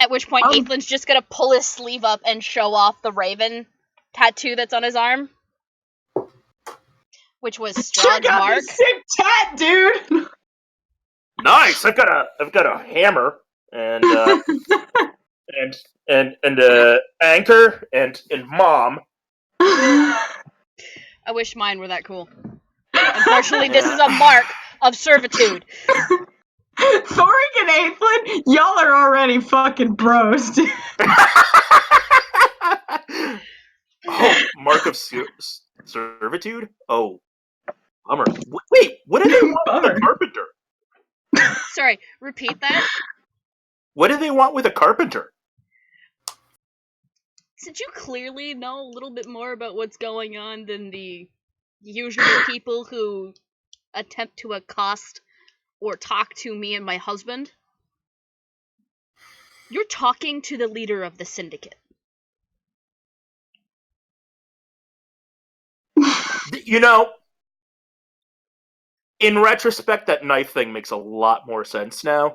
At which point, Aethlin's just gonna pull his sleeve up and show off the raven tattoo that's on his arm. Which was Strahd's Check out mark. this sick tat, dude. Nice. I've got a hammer and anchor and mom. I wish mine were that cool. Unfortunately, this is a mark of servitude. Thorik and Aethlin, y'all are already fucking bros, dude. Oh, mark of servitude? Oh, bummer. Wait, what do they want with Bummer. a carpenter? Sorry, repeat that? What do they want with a carpenter? Since you clearly know a little bit more about what's going on than the usual people who attempt to accost or talk to me and my husband, you're talking to the leader of the syndicate. You know, in retrospect, that knife thing makes a lot more sense now.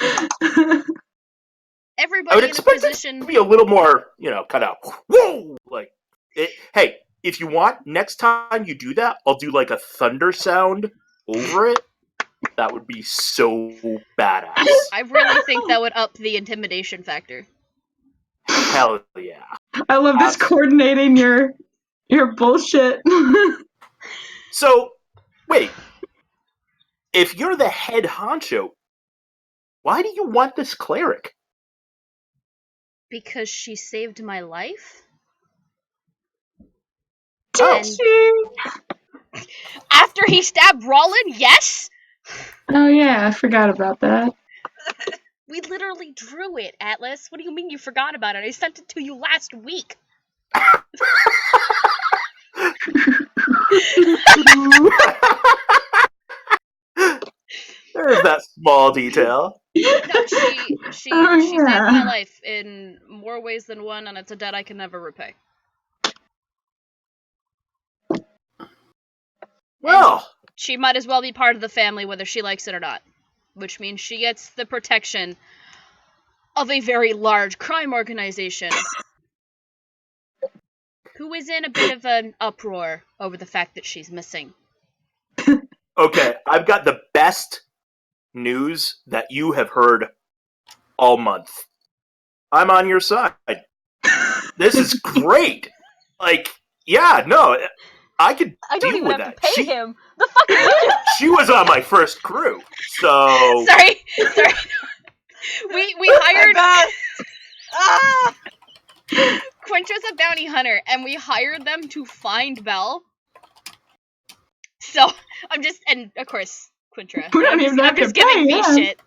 I would Everybody in a expect it position. to be a little more, kind of, whoa! Like, hey, if you want, next time you do that, I'll do like a thunder sound over it. That would be so badass. I really think that would up the intimidation factor. Hell yeah. I love this coordinating your bullshit. So, wait. If you're the head honcho, why do you want this cleric? Because she saved my life? Did she? After he stabbed Rollin, yes? Oh yeah, I forgot about that. We literally drew it, Atlas. What do you mean you forgot about it? I sent it to you last week. There's that small detail. No, she saved yeah. my life in more ways than one, and it's a debt I can never repay. Well, She might as well be part of the family whether she likes it or not. Which means she gets the protection of a very large crime organization who is in a bit of an uproar over the fact that she's missing. okay, I've got the best news that you have heard all month. I'm on your side. This is great. Like, yeah, no, I could don't deal even with have that. to pay him. The fuck are you doing? She was on my first crew, so Sorry. We hired. Ah! Quintra's a bounty hunter, and we hired them to find Belle. So I'm just, and of course, Quintra. We don't I'm even just, have I'm just to giving pay me him. shit.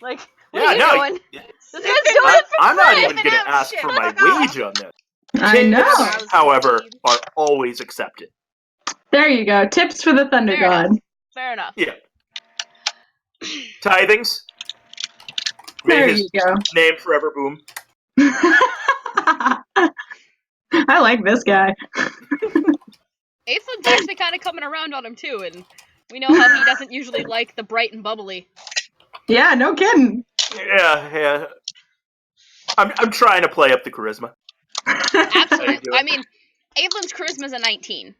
Like, what are you doing? This man's doing it for I'm not free. even going to ask shit. for Oh my my God. wage on this. I know. Tips, however, are always accepted. There you go. Tips for the Thunder Fair God. enough. Fair enough. Yeah. Tithings. May There his you go. name forever boom. I like this guy. Aethlin's actually kind of coming around on him too, and we know how he doesn't usually like the bright and bubbly. Yeah, no kidding. Yeah. I'm trying to play up the charisma. Absolutely. do it. I mean, Aethlin's charisma's a 19.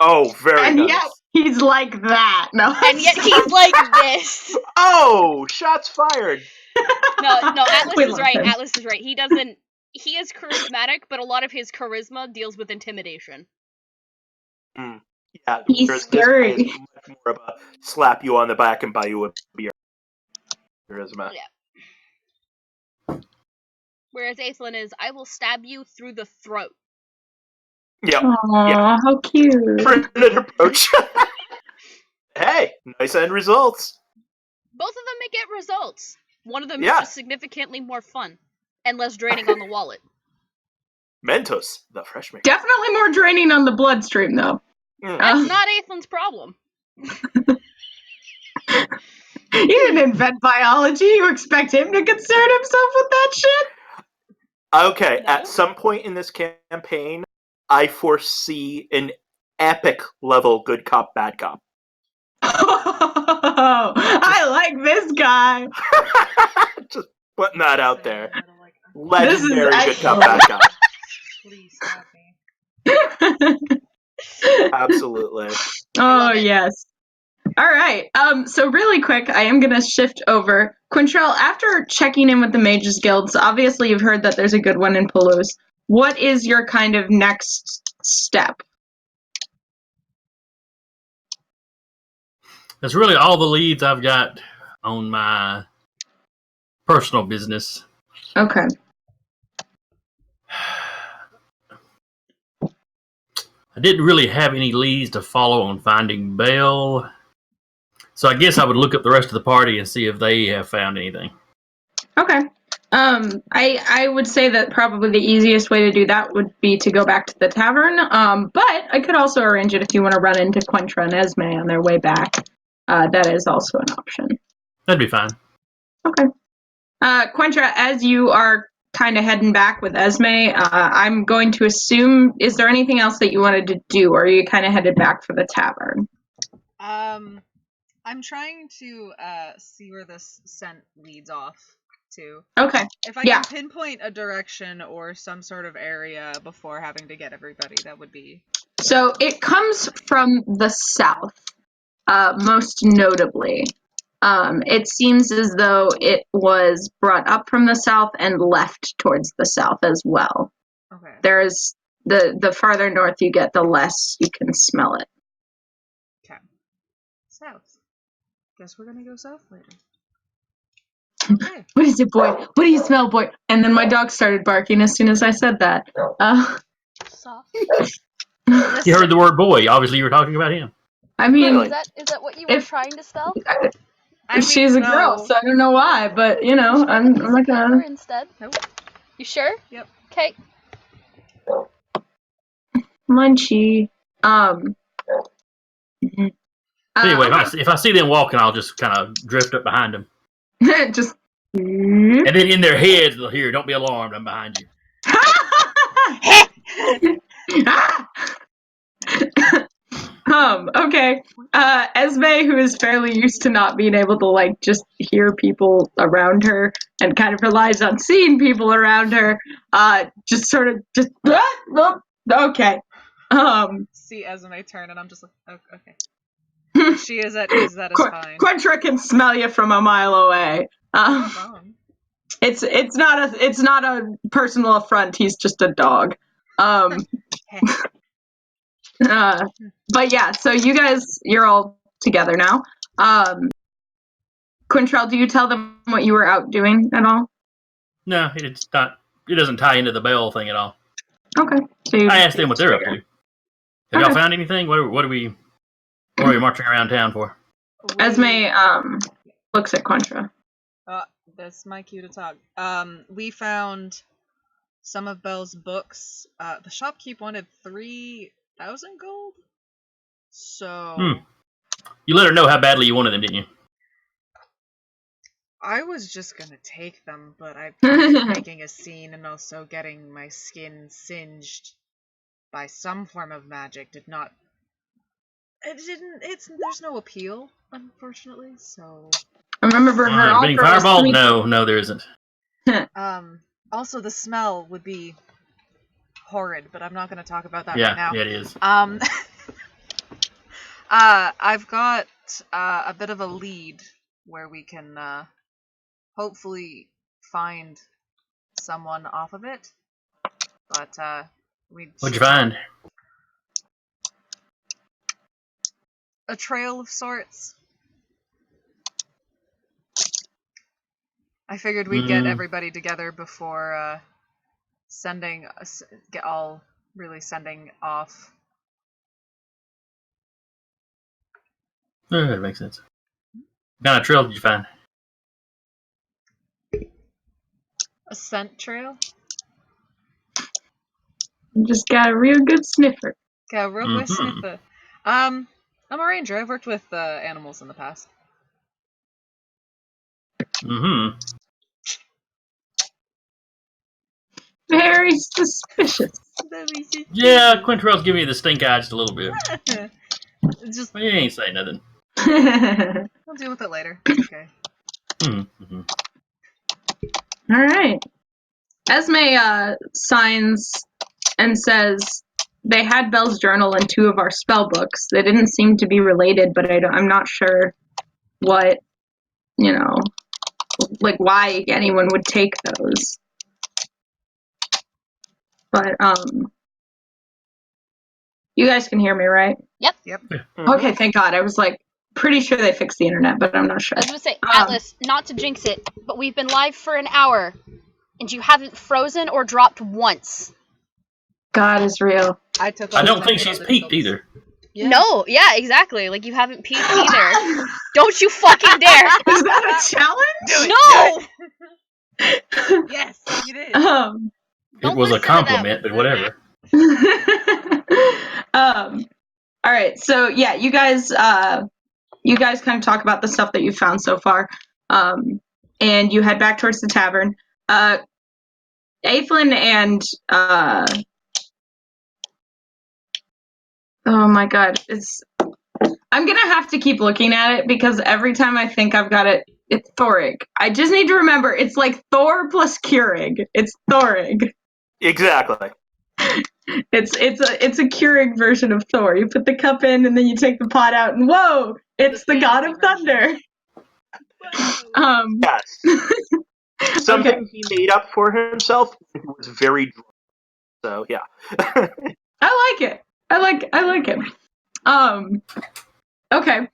Oh, very And nice. yet he's like that. No. And yet he's like this. Oh, shots fired. No, Atlas We is love right. him. Atlas is right. He is charismatic, but a lot of his charisma deals with intimidation. Yeah, He's whereas this guy scary. is much more of a slap you on the back and buy you a beer. Charisma. Yeah. Whereas Aethlin is, I will stab you through the throat. Yep. Aw, how cute. Prudent approach. Hey, nice end results. Both of them may get results. One of them Yeah. is just significantly more fun and less draining on the wallet. Mentos, the fresh maker. Definitely more draining on the bloodstream, though. That's not Aethlin's problem. You didn't invent biology. You expect him to concern himself with that shit? Okay, No. at some point in this campaign, I foresee an epic level good cop, bad cop. Oh, I like this guy. Just putting that out Sitting in there. the middle, like, Legendary good cop, excellent. bad cop. please stop me. Absolutely. Oh, love it. yes. All right. So really quick, I am gonna shift over. Quintrell, after checking in with the Mages Guilds, obviously you've heard that there's a good one in Palouse. What is your kind of next step? That's really all the leads I've got on my personal business. Okay. I didn't really have any leads to follow on finding Belle. So I guess I would look up the rest of the party and see if they have found anything. Okay. I would say that probably the easiest way to do that would be to go back to the tavern. But I could also arrange it if you want to run into Quentra and Esme on their way back. That is also an option. That'd be fine. Okay. Quentra, as you are kind of heading back with Esme, I'm going to assume, is there anything else that you wanted to do, or are you kind of headed back for the tavern? I'm trying to see where this scent leads off to. Okay. If I Yeah. can pinpoint a direction or some sort of area before having to get everybody, that would be. So it comes from the south, most notably. It seems as though it was brought up from the south and left towards the south as well. Okay. There's the farther north you get, the less you can smell it. Okay. South. Guess we're gonna go south later. Okay. What is it, boy? What do you smell, boy? And then my dog started barking as soon as I said that. Soft. You heard the word boy. Obviously, you were talking about him. I mean, Really? Is that what you were If- trying to spell? she's a girl, no. so I don't know why, but you know, I'm not Her gonna. instead. Nope. You sure? Yep. Okay. Munchy. Anyway, Okay. if I see them walking, I'll just kind of drift up behind them. Just. And then in their heads, they'll hear, "Don't be alarmed, I'm behind you." Okay. Esme, who is fairly used to not being able to like just hear people around her and kind of relies on seeing people around her, just sort of just okay. See Esme turn, and I'm just like, oh, okay. She is at ease. That is fine. Quentra can smell you from a mile away. Not wrong. It's not a personal affront. He's just a dog. But yeah, so you're all together now. Quintrell, do you tell them what you were out doing at all? No, it's not. It doesn't tie into the Belle thing at all. Okay. So I asked them what they're up to. Have y'all Okay. found anything? What are we marching around town for? Esme looks at Quentra. That's my cue to talk. We found some of Belle's books. The shopkeep wanted 3,000 gold. So You let her know how badly you wanted them, didn't you? I was just gonna take them, but I felt making a scene and also getting my skin singed by some form of magic did not. It didn't. There's no appeal, unfortunately. So. Remember her offer Being was fireball? three- No, there isn't. Also, the smell would be horrid, but I'm not going to talk about that Yeah, right now. yeah, it is. I've got a bit of a lead where we can hopefully find someone off of it, but What'd you find? a trail of sorts. I figured we'd get everybody together before sending off. That makes sense. What kind of trail did you find? A scent trail? Just got a real good sniffer. Got a real good sniffer. I'm a ranger. I've worked with animals in the past. Mm-hmm. Very suspicious. Yeah, Quintrell's giving you the stink eye just a little bit. Just But he ain't saying nothing. we'll deal with it later. It's okay. Mm-hmm. All right. Esme signs and says they had Belle's journal and 2 of our spell books. They didn't seem to be related, but I'm not sure what, like why anyone would take those. But you guys can hear me, right? Yep. Mhm. Okay, thank God. I was like pretty sure they fixed the internet, but I'm not sure. I was gonna say, Atlas, not to jinx it, but we've been live for an hour, and you haven't frozen or dropped once. God is real. I don't think she's peaked either. Yeah. No, yeah, exactly. Like, you haven't peeked either. Don't you fucking dare! Is that a challenge? No! Yes, you did. It Don't was a listen to them. compliment, but whatever. All right, so yeah, you guys kind of talk about the stuff that you've found so far, and you head back towards the tavern. Aethlin and oh my God, I'm gonna have to keep looking at it because every time I think I've got it, it's Thorig. I just need to remember it's like Thor plus Keurig. It's Thorig. Exactly. It's a Keurig version of Thor. You put the cup in and then you take the pot out and whoa, it's the god of thunder. Yes. Something he made up for himself when he was very drunk. So yeah. I like it. I like it. Okay.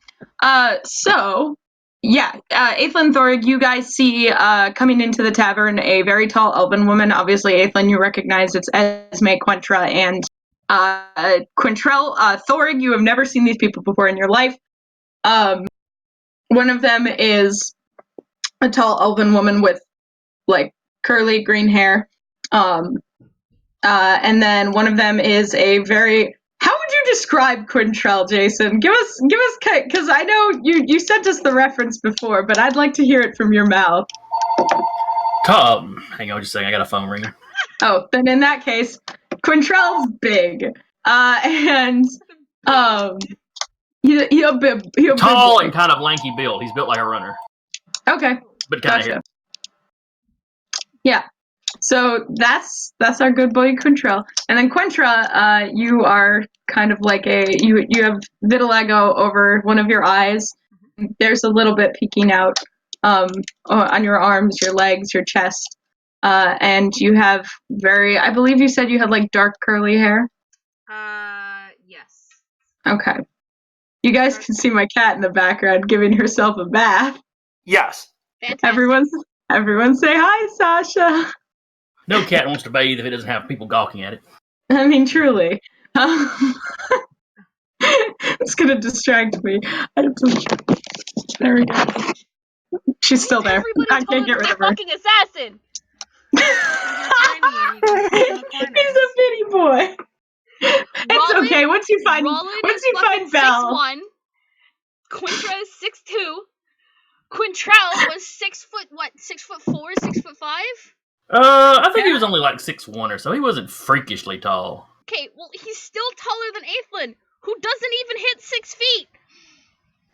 So yeah, Aethlin, Thorig, you guys see coming into the tavern a very tall elven woman. Obviously, Aethlin, you recognize it's Esme, Quentra, and Quintrell. Thorig, you have never seen these people before in your life. One of them is a tall elven woman with like curly green hair. And then one of them is a very. How would you describe Quintrell, Jason? Give us, because I know you sent us the reference before, but I'd like to hear it from your mouth. Hang on just a second, I got a phone ringing. Oh, then in that case, Quintrell's big, and he's a big Tall boy. and kind of lanky build. He's built like a runner, Okay, but kind of gotcha. Yeah. So that's our good boy Quintrell, and then Quentra, you are kind of like you have vitiligo over one of your eyes. There's a little bit peeking out on your arms, your legs, your chest, and you have I believe you said you had like dark curly hair. Yes. Okay. You guys can see my cat in the background giving herself a bath. Yes. Fantastic. Everyone say hi, Sasha. No cat wants to bathe if it doesn't have people gawking at it. I mean, truly. It's gonna distract me. There we go. She's still there. I can't get rid of her. Fucking assassin! He's a bitty boy. It's okay. Once you find Belle. 6'1", Quintra is 6'2". Quintrell was 6'4", 6'5"? I think he was only like 6'1" or so. He wasn't freakishly tall. Okay, well, he's still taller than Aethlin, who doesn't even hit 6 feet.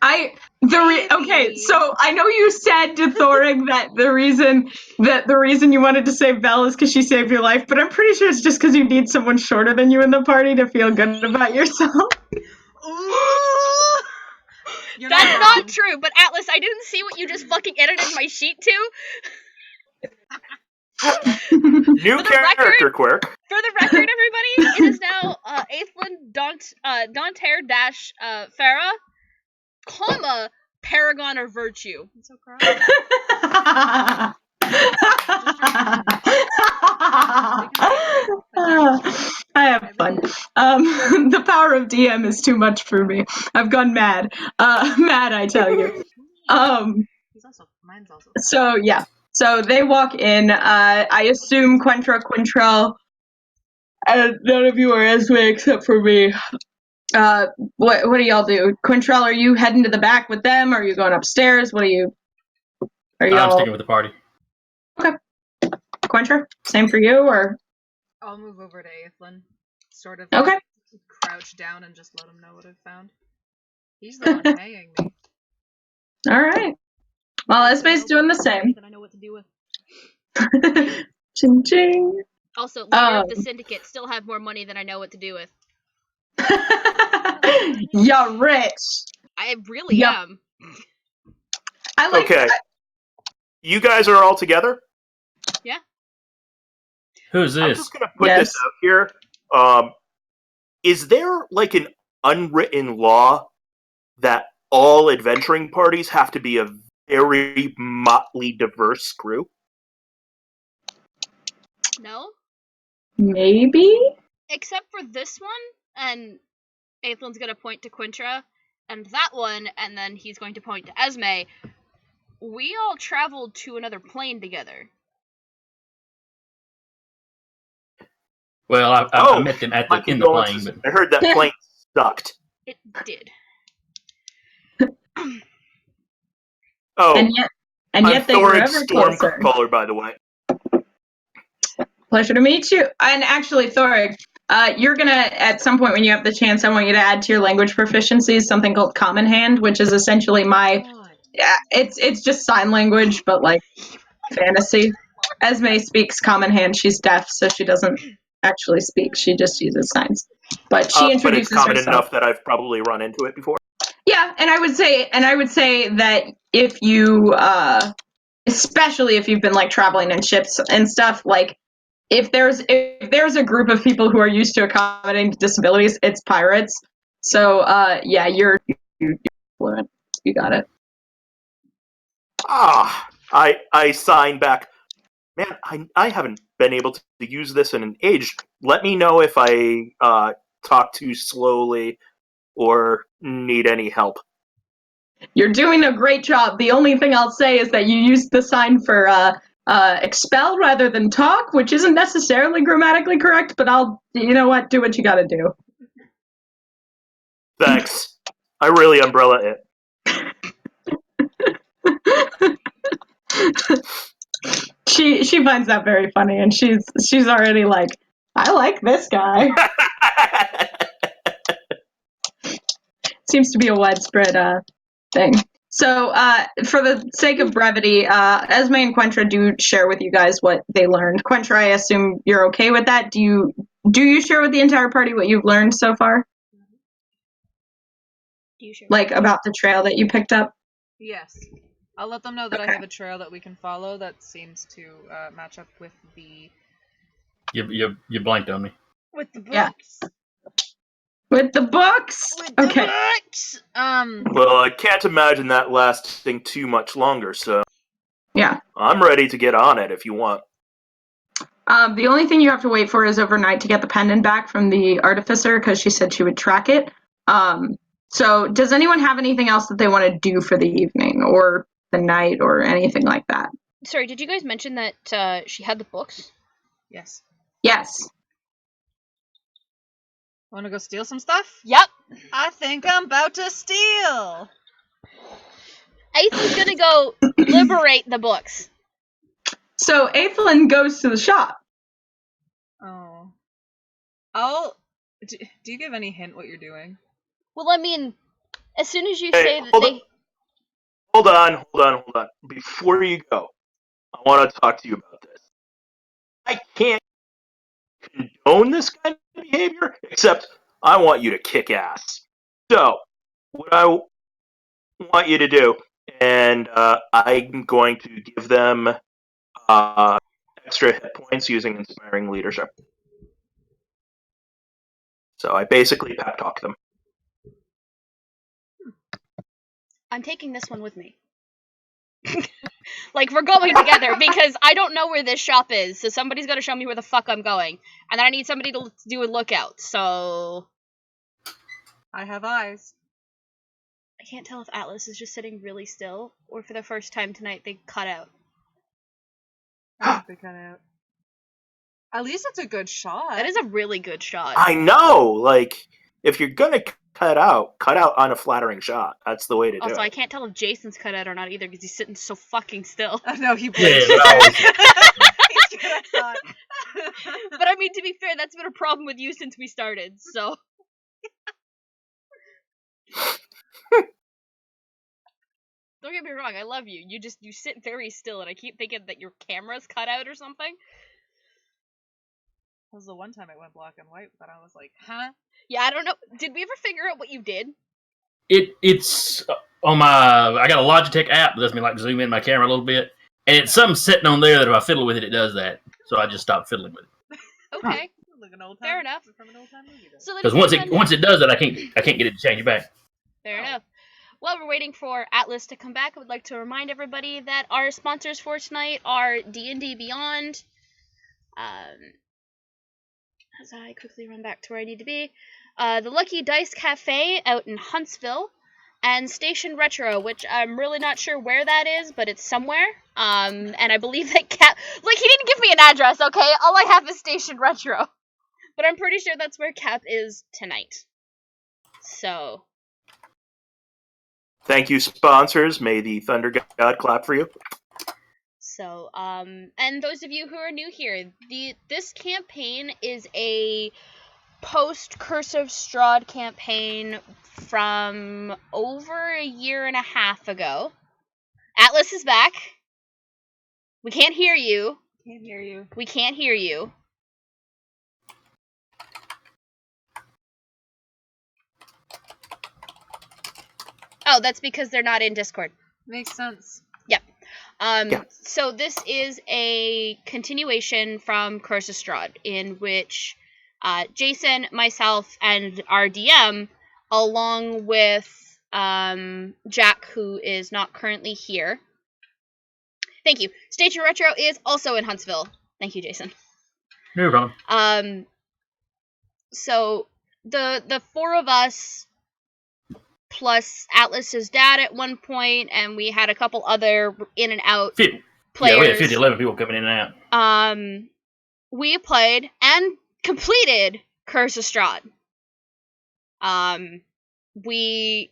Okay, so I know you said to Thorig that the reason you wanted to save Belle is because she saved your life, but I'm pretty sure it's just because you need someone shorter than you in the party to feel good about yourself. That's not true, but Atlas, I didn't see what you just fucking edited my sheet to. New character quirk. For the record, everybody, it is now Aethlin Dantaire dash Farah, comma, Paragon of Virtue. I'm so proud. I have fun. The power of DM is too much for me. I've gone mad. Mad, I tell you. Mine's also. So yeah. So they walk in. I assume Quintrell. None of you are Esme except for me. What do y'all do? Quintrell, are you heading to the back with them? Or are you going upstairs? What are you? Are I'm y'all? sticking with the party. Quintrell, same for you, or? I'll move over to Aethlin. Sort of Okay. crouch down and just let him know what I've found. He's the one paying me. All right. Well, Esme's doing the same. That I know what to do with. Ching ching. Also, leader of the syndicate, still have more money than I know what to do with. You're rich. I really Yep. am. I like. Okay. You guys are all together? Who's I'm this? just going to put Yes. this out here. Is there like an unwritten law that all adventuring parties have to be a very motley, diverse crew? No? Maybe. Except for this one, and Aethlin's gonna point to Quintra, and that one, and then he's going to point to Esme. We all traveled to another plane together. Well, I met them at My in the plane, condolences. but I heard that plane sucked. It did. Oh, And yet I'm they were Thorin ever closer. Stormcaller, by the way. Pleasure to meet you. And actually, Thorig, you're gonna at some point when you have the chance, I want you to add to your language proficiencies something called Common Hand, which is essentially my. It's just sign language, but like fantasy. Esme speaks Common Hand. She's deaf, so she doesn't actually speak. She just uses signs. But she But it's introduces common herself. enough that I've probably run into it before. Yeah, and I would say that if you, especially if you've been like traveling in ships and stuff, like if there's a group of people who are used to accommodating disabilities, it's pirates. So yeah, you're fluent. You got it. I sign back. Man, I haven't been able to use this in an age. Let me know if I talk too slowly or need any help. You're doing a great job. The only thing I'll say is that you used the sign for expel rather than talk, which isn't necessarily grammatically correct, but you know what, do what you gotta do. Thanks. I really umbrella it. She finds that very funny, and she's already like, I like this guy. Seems to be a widespread thing. So, for the sake of brevity, Esme and Quintra do share with you guys what they learned. Quintra, I assume you're okay with that. Do you share with the entire party what you've learned so far? Do you share? Like about the trail that you picked up? Yes. I'll let them know that I have a trail that we can follow that seems to match up with the you blanked on me. with the books. Yeah. With the books? With the Okay. books. Well, I can't imagine that lasting too much longer, so Yeah. I'm ready to get on it if you want. The only thing you have to wait for is overnight to get the pendant back from the artificer, because she said she would track it. So does anyone have anything else that they want to do for the evening or the night or anything like that? Sorry, did you guys mention that she had the books? Yes. Yes. Want to go steal some stuff? Yep. I think I'm about to steal. Aethel's gonna go liberate the books. So Aethelin goes to the shop. Oh. Do you give any hint what you're doing? Well, I mean, as soon as you Hey, say that hold they... Hold on. Before you go, I want to talk to you about this. I can't condone this kind of behavior, except I want you to kick ass. So, what I want you to do, and I'm going to give them extra hit points using Inspiring Leadership. So I basically pep talk them. I'm taking this one with me. Like, we're going together because I don't know where this shop is, so somebody's got to show me where the fuck I'm going. And then I need somebody to do a lookout, so... I have eyes. I can't tell if Atlas is just sitting really still, or for the first time tonight they cut out. I think they cut out. At least it's a good shot. That is a really good shot. I know. Like, if you're gonna cut out on a flattering shot. That's the way to do Also, it. I can't tell if Jason's cut out or not either, because he's sitting so fucking still. I know he Yeah, plays. but He's good at that. But I mean, to be fair, that's been a problem with you since we started, so... Don't get me wrong, I love you. You sit very still, and I keep thinking that your camera's cut out or something. That was the one time it went black and white, but I was like, huh? Yeah, I don't know. Did we ever figure out what you did? it's on my. I got a Logitech app that lets me like zoom in my camera a little bit, and it's something sitting on there that if I fiddle with it, it does that. So I just stopped fiddling with it. Okay. Like an old Fair enough. From an old time movie. Then. So then Because once it does that, I can't get it to change it back. Fair enough. While we're waiting for Atlas to come back, I would like to remind everybody that our sponsors for tonight are D&D Beyond. As I quickly run back to where I need to be, the Lucky Dice Cafe out in Huntsville, and Station Retro, which I'm really not sure where that is, but it's somewhere. And I believe that Cap, like, he didn't give me an address, okay? All I have is Station Retro, but I'm pretty sure that's where Cap is tonight. So. Thank you, sponsors. May the Thunder God clap for you. So, and those of you who are new here, this campaign is a post-Curse of Strahd campaign from over a year and a half ago. Atlas is back. We can't hear you. Can't hear you. We can't hear you. Oh, that's because they're not in Discord. Makes sense. Yep. Yeah. So this is a continuation from Curse of Strahd, in which Jason, myself, and our DM, along with Jack, who is not currently here. Thank you. Station Retro is also in Huntsville. Thank you, Jason. No problem. So the four of us, plus Atlas's dad at one point, and we had a couple other in and out players. Yeah, we had 50, 11 people coming in and out. We played and completed Curse of Strahd. And the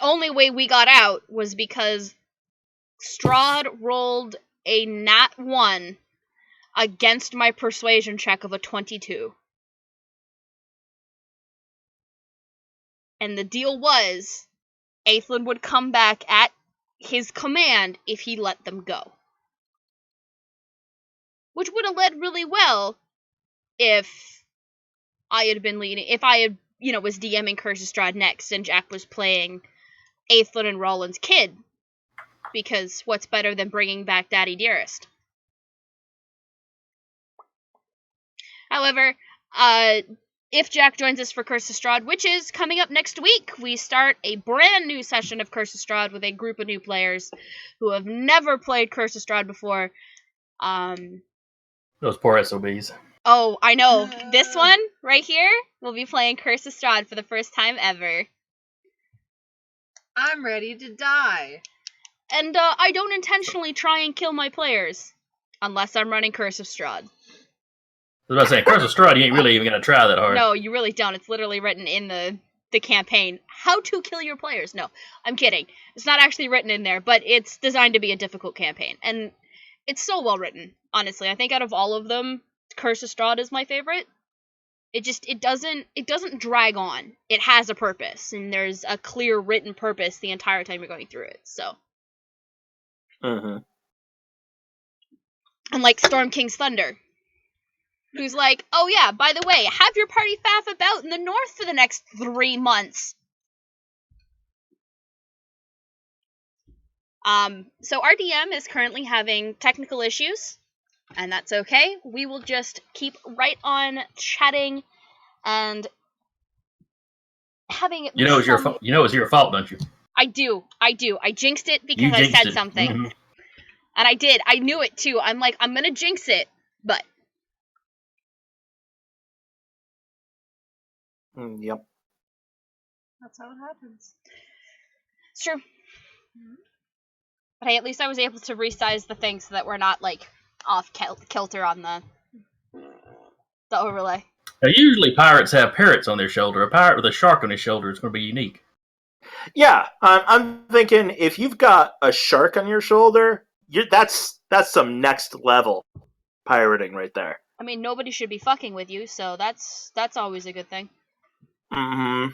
only way we got out was because Strahd rolled a nat 1 against my persuasion check of a 22. And the deal was, Aethlin would come back at his command if he let them go. Which would have led really well if I had been leading, if I had, was DMing Curse of Strahd next and Jack was playing Aethlin and Roland's kid. Because what's better than bringing back Daddy Dearest? However, if Jack joins us for Curse of Strahd, which is coming up next week, we start a brand new session of Curse of Strahd with a group of new players who have never played Curse of Strahd before. Those poor SOBs. Oh, I know. This one, right here, will be playing Curse of Strahd for the first time ever. I'm ready to die. And I don't intentionally try and kill my players, unless I'm running Curse of Strahd. I was about to say, Curse of Strahd, you ain't really even going to try that hard. No, you really don't. It's literally written in the campaign. How to kill your players. No, I'm kidding. It's not actually written in there, but it's designed to be a difficult campaign. And it's so well written, honestly. I think out of all of them, Curse of Strahd is my favorite. It doesn't drag on. It has a purpose, and there's a clear written purpose the entire time you're going through it, so. Mm-hmm. Unlike Storm King's Thunder, who's like, oh yeah, by the way, have your party faff about in the north for the next 3 months. So our DM is currently having technical issues, and that's okay. We will just keep right on chatting and having. You know it's your fault. You know it's your fault, don't you? I do. I jinxed it because You I jinxed said it. something. And I did. I knew it too. I'm like, I'm gonna jinx it, but Yep. That's how it happens. it's true. But hey, at least I was able to resize the thing so that we're not like off kilter on the overlay. Now, usually pirates have parrots on their shoulder. A pirate with a shark on his shoulder is going to be unique. Yeah, I'm thinking if you've got a shark on your shoulder, that's some next level pirating right there. I mean, nobody should be fucking with you, so that's always a good thing. Mm-hmm.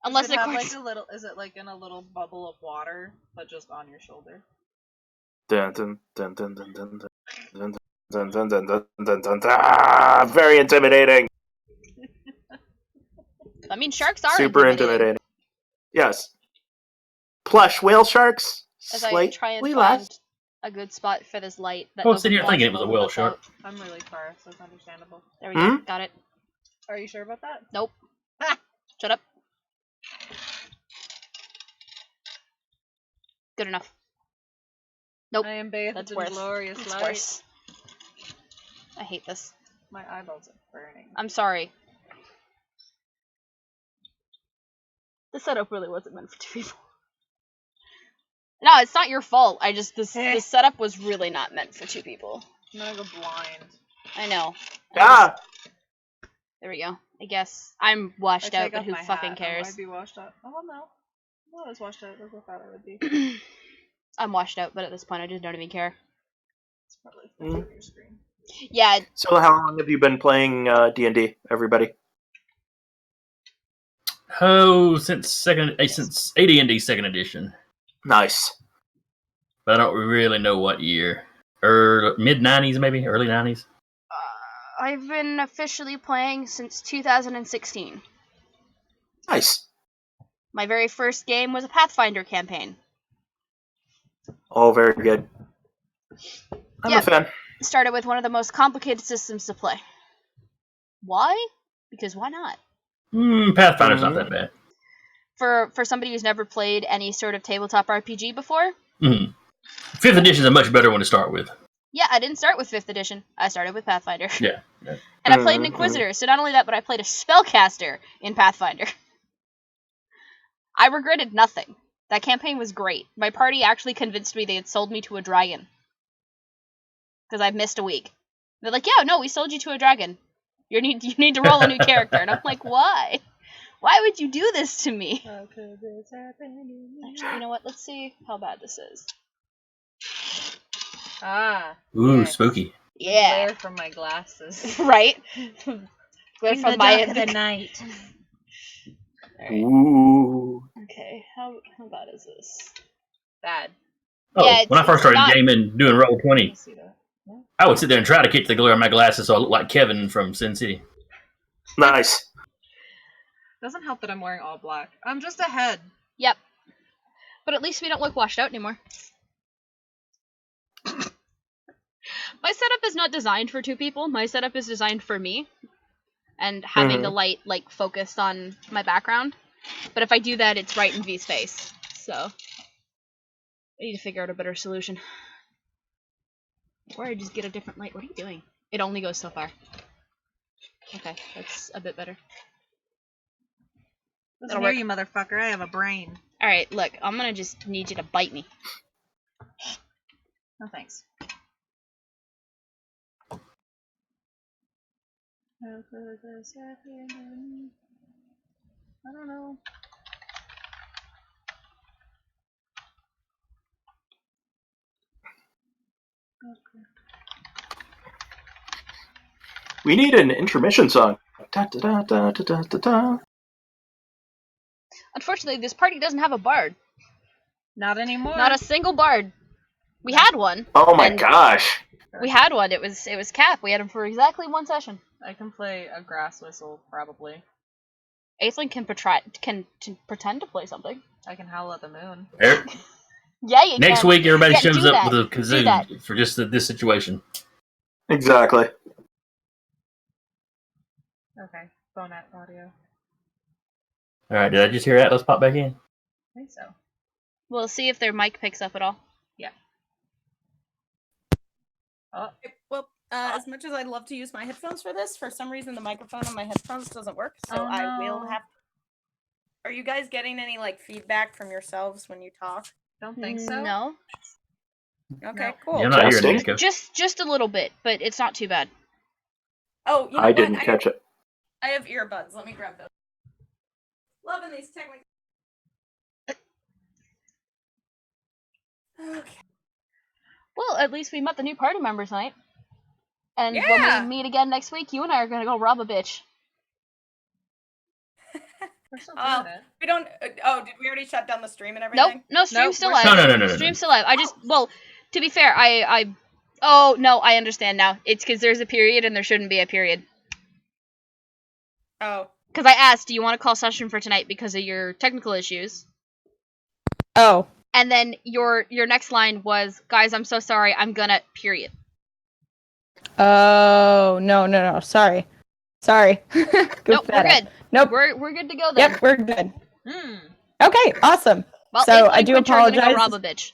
Unless Does it of have, course. like, a little, is it like in a little bubble of water, but just on your shoulder? Dun, dun, dun, dun, dun, dun, dun, dun, dun, dun, dun, dun, dun, dun. Very intimidating. I mean, sharks are Super intimidating. Yes. Plush whale sharks. As I Slightly try and find less. a good spot for this light. That I was sitting doesn't here thinking it was a wash whale over shark. without- I'm really far, so it's understandable. There we go. Got it. Are you sure about that? Nope. Shut up. Good enough. Nope. I am bathed That's in worse. glorious It's light. worse. I hate this. My eyeballs are burning. I'm sorry. The setup really wasn't meant for two people. No, it's not your fault. I just this setup was really not meant for two people. I'm gonna go blind. I know. Ah! There we go. I guess I'm washed I out, take but off who my fucking hat. cares? I'd be washed out. Oh no. No, I was washed out. That's what I thought I would be. I'm washed out, but at this point I just don't even care. It's probably on your screen. Yeah, So how long have you been playing D&D, everybody? Oh, since AD&D second edition. Nice. But I don't really know what year. Mid 90s, maybe early 90s. I've been officially playing since 2016. Nice. My very first game was a Pathfinder campaign. Oh, very good. I'm Yep. a fan. Started with one of the most complicated systems to play. Why? Because why not? Pathfinder's not that bad. For somebody who's never played any sort of tabletop RPG before, Mm-hmm. 5th edition is a much better one to start with. yeah, I didn't start with 5th edition. I started with Pathfinder. Yeah. And I played an Inquisitor, so not only that, but I played a Spellcaster in Pathfinder. I regretted nothing. That campaign was great. My party actually convinced me they had sold me to a dragon. Because I've missed a week. They're like, yeah, no, we sold you to a dragon. You need to roll a new character. And I'm like, why? Why would you do this to me? How could this happen? Actually, you know what? Let's see how bad this is. Ah. Ooh, yes. spooky. Yeah. Glare from my glasses. Right? Glare In from the my dark of the night. Alright. Ooh. Okay, how bad is this? Bad. Oh, Yeah, when I first started not- gaming, doing Roll20, See that? I would sit there and try to catch the glare of my glasses so I look like Kevin from Sin City. Nice. Doesn't help that I'm wearing all black. I'm just ahead. Yep. But at least we don't look washed out anymore. My setup is not designed for two people. My setup is designed for me. And having the light, like, focused on my background. But if I do that, it's right in V's face. So, I need to figure out a better solution. Or I just get a different light. What are you doing? It only goes so far. Okay, that's a bit better. Listen That'll here, you motherfucker. I have a brain. Alright, look, I'm gonna just need you to bite me. No thanks. How could this happen? I don't know. Okay. We need an intermission song. Da, da, da, da, da, da, da. Unfortunately, this party doesn't have a bard. Not anymore. Not a single bard. We had one. Oh my And gosh. We had one. It was Cap. We had him for exactly one session. I can play a grass whistle, probably. Aisling can pretend to play something. I can howl at the moon. Yeah, you Next can. week, everybody Yeah, shows do up that. with a Do that. kazoo for just this situation. Exactly. Okay. Phone app audio. All right, did I just hear Atlas pop back in? I think so. We'll see if their mic picks up at all. Yeah. Well, as much as I'd love to use my headphones for this, for some reason the microphone on my headphones doesn't work, so Oh, I will no. have. Are you guys getting any like feedback from yourselves when you talk? Don't think so. No. Okay, No. cool. Yeah, I'm not hearing Testing. an echo. Just a little bit, but it's not too bad. Oh, you know I what? didn't catch it. I have earbuds. Let me grab those. Loving these technical. Okay. Well, at least we met the new party members tonight. And Yeah. when we meet again next week, you and I are gonna go rob a bitch. We're still Oh, doing it. we don't. Did we already shut down the stream and everything? Nope, no, stream's Nope, still we're live. still- No. Stream's still live. To be fair, oh, no, I understand now. It's because there's a period and there shouldn't be a period. Oh. Because I asked, do you want to call session for tonight because of your technical issues? Oh. And then your next line was, guys, I'm so sorry, I'm gonna, period. Oh, no. Sorry. Nope, we're good. Nope. We're good to go then. Yep, we're good. Hmm. Okay, awesome. Well, So, April I and do Quinter are gonna apologize. go rob a bitch.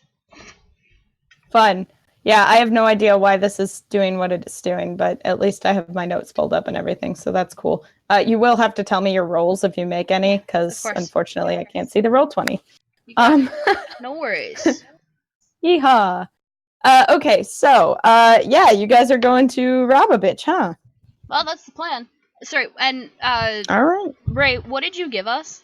Fun. Yeah, I have no idea why this is doing what it is doing, but at least I have my notes pulled up and everything, so that's cool. You will have to tell me your rolls if you make any, because course. unfortunately I can't see the roll 20. You got Um, No worries. yeehaw. Okay, so, yeah, you guys are going to rob a bitch, huh? Well, that's the plan. Sorry, and, All right. Ray, what did you give us?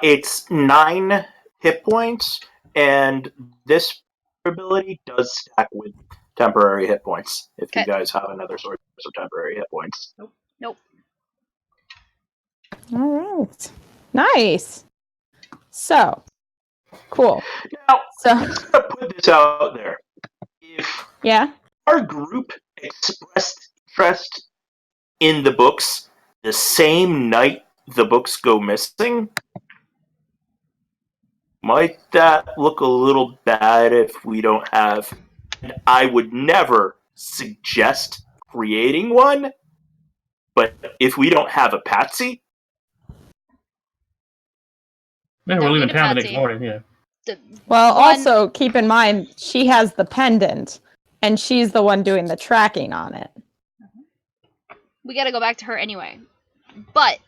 It's 9 hit points, and this ability does stack with temporary hit points. If you Okay. guys have another source of temporary hit points. Nope. All right. Nice. So, cool. Now, So, I'm just gonna put this out there. If yeah. our group expressed interest in the books the same night the books go missing, might that look a little bad if we don't have... And I would never suggest creating one, but if we don't have a patsy, Man, Don't we're leaving need a town the next patsy. morning. Yeah. Well, One- also keep in mind she has the pendant, and she's the one doing the tracking on it. We gotta go back to her anyway. But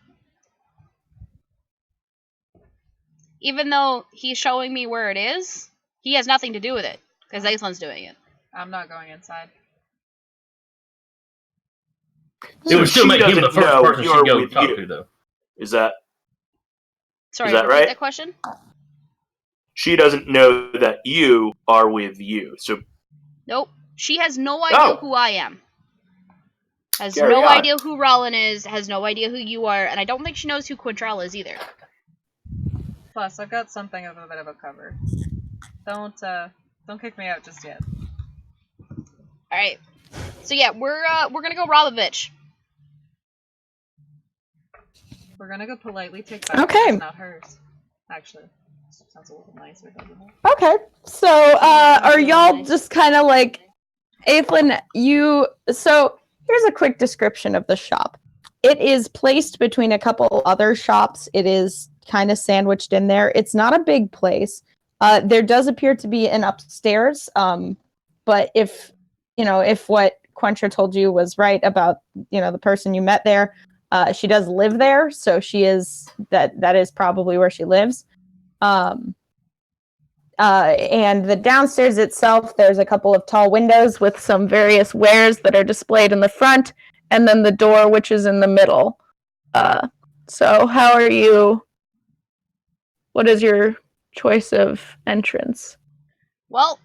even though he's showing me where it is, he has nothing to do with it. Because Aislin's doing it. I'm not going inside. It would still she make him the doesn't first know person you're she'd go with talk you. to, though. Is that... Sorry, Is that repeat right? that question? She doesn't know that you are with you, so... Nope. She has no idea Oh. who I am. Has Carry no on. idea who Rollin is, has no idea who you are, and I don't think she knows who Quintrell is either. Plus, I've got something of a bit of a cover. Don't kick me out just yet. Alright. So yeah, we're gonna go rob a bitch. We're gonna go politely take back Okay. hers, not hers. Actually, sounds a little nicer, doesn't it? Okay. So, are y'all just kind of like, Aethlin, so here's a quick description of the shop. It is placed between a couple other shops. It is kind of sandwiched in there. It's not a big place. There does appear to be an upstairs. But if what Quentra told you was right about, the person you met there, she does live there. So that is probably where she lives. And the downstairs itself, there's a couple of tall windows with some various wares that are displayed in the front, and then the door, which is in the middle. So how are you? What is your choice of entrance? Well,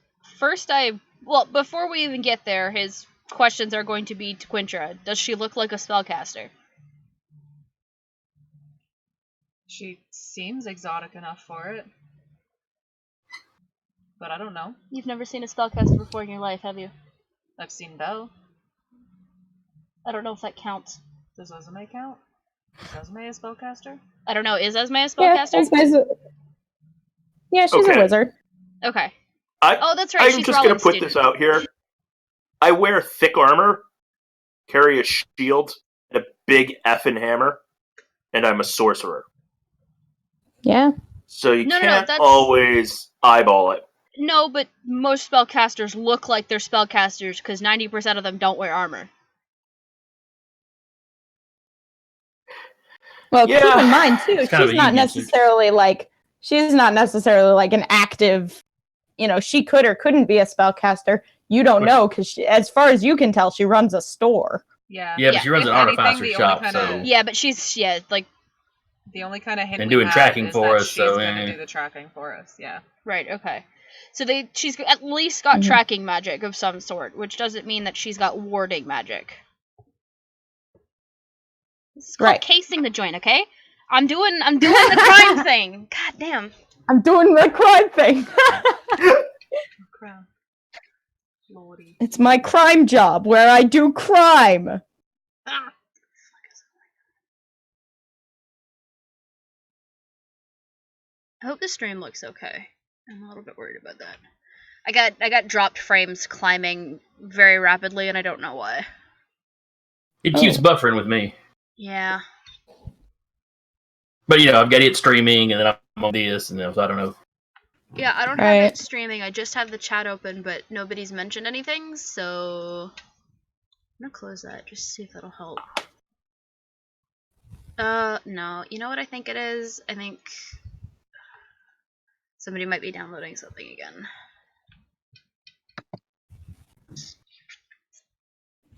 before we even get there, his questions are going to be to Quintra. Does she look like a spellcaster? She seems exotic enough for it. But I don't know. You've never seen a spellcaster before in your life, have you? I've seen Belle. I don't know if that counts. Does Esme count? Is Esme a spellcaster? I don't know. Is Esme a Yeah, spellcaster? she's Okay. a wizard. Okay. I, Oh, that's right. I'm She's just going to Rollin's put student. this out here. I wear thick armor, carry a shield, and a big effing hammer, and I'm a sorcerer. Yeah. So you No, can't that's- always eyeball it. No, but most spellcasters look like they're spellcasters because 90% of them don't wear armor. Well, Yeah. keep in mind too, It's kind of she's a not union suit. necessarily like an active. She could or couldn't be a spellcaster. You don't But- know because, as far as you can tell, she runs a store. Yeah. Yeah, Yeah. but she runs If an anything, artificer the shop, only kinda- so Yeah, but she's like The only kind of hint And we doing have tracking is for that us, she's so, gonna eh. do the tracking for us. Yeah. right. Okay, so she's at least got Mhm. tracking magic of some sort, which doesn't mean that she's got warding magic. It's called Right. casing the joint. Okay, I'm doing the crime thing. God damn. I'm doing the crime thing. Crown. Lordy. It's my crime job where I do crime. Ah. I hope the stream looks okay. I'm a little bit worried about that. I got dropped frames climbing very rapidly, and I don't know why. it keeps buffering with me. Yeah. But I've got it streaming, and then I'm on this, and so I don't know. Yeah, I don't have Right. it streaming. I just have the chat open, but nobody's mentioned anything, so I'm gonna close that just to see if that'll help. No. You know what I think it is? I think somebody might be downloading something again.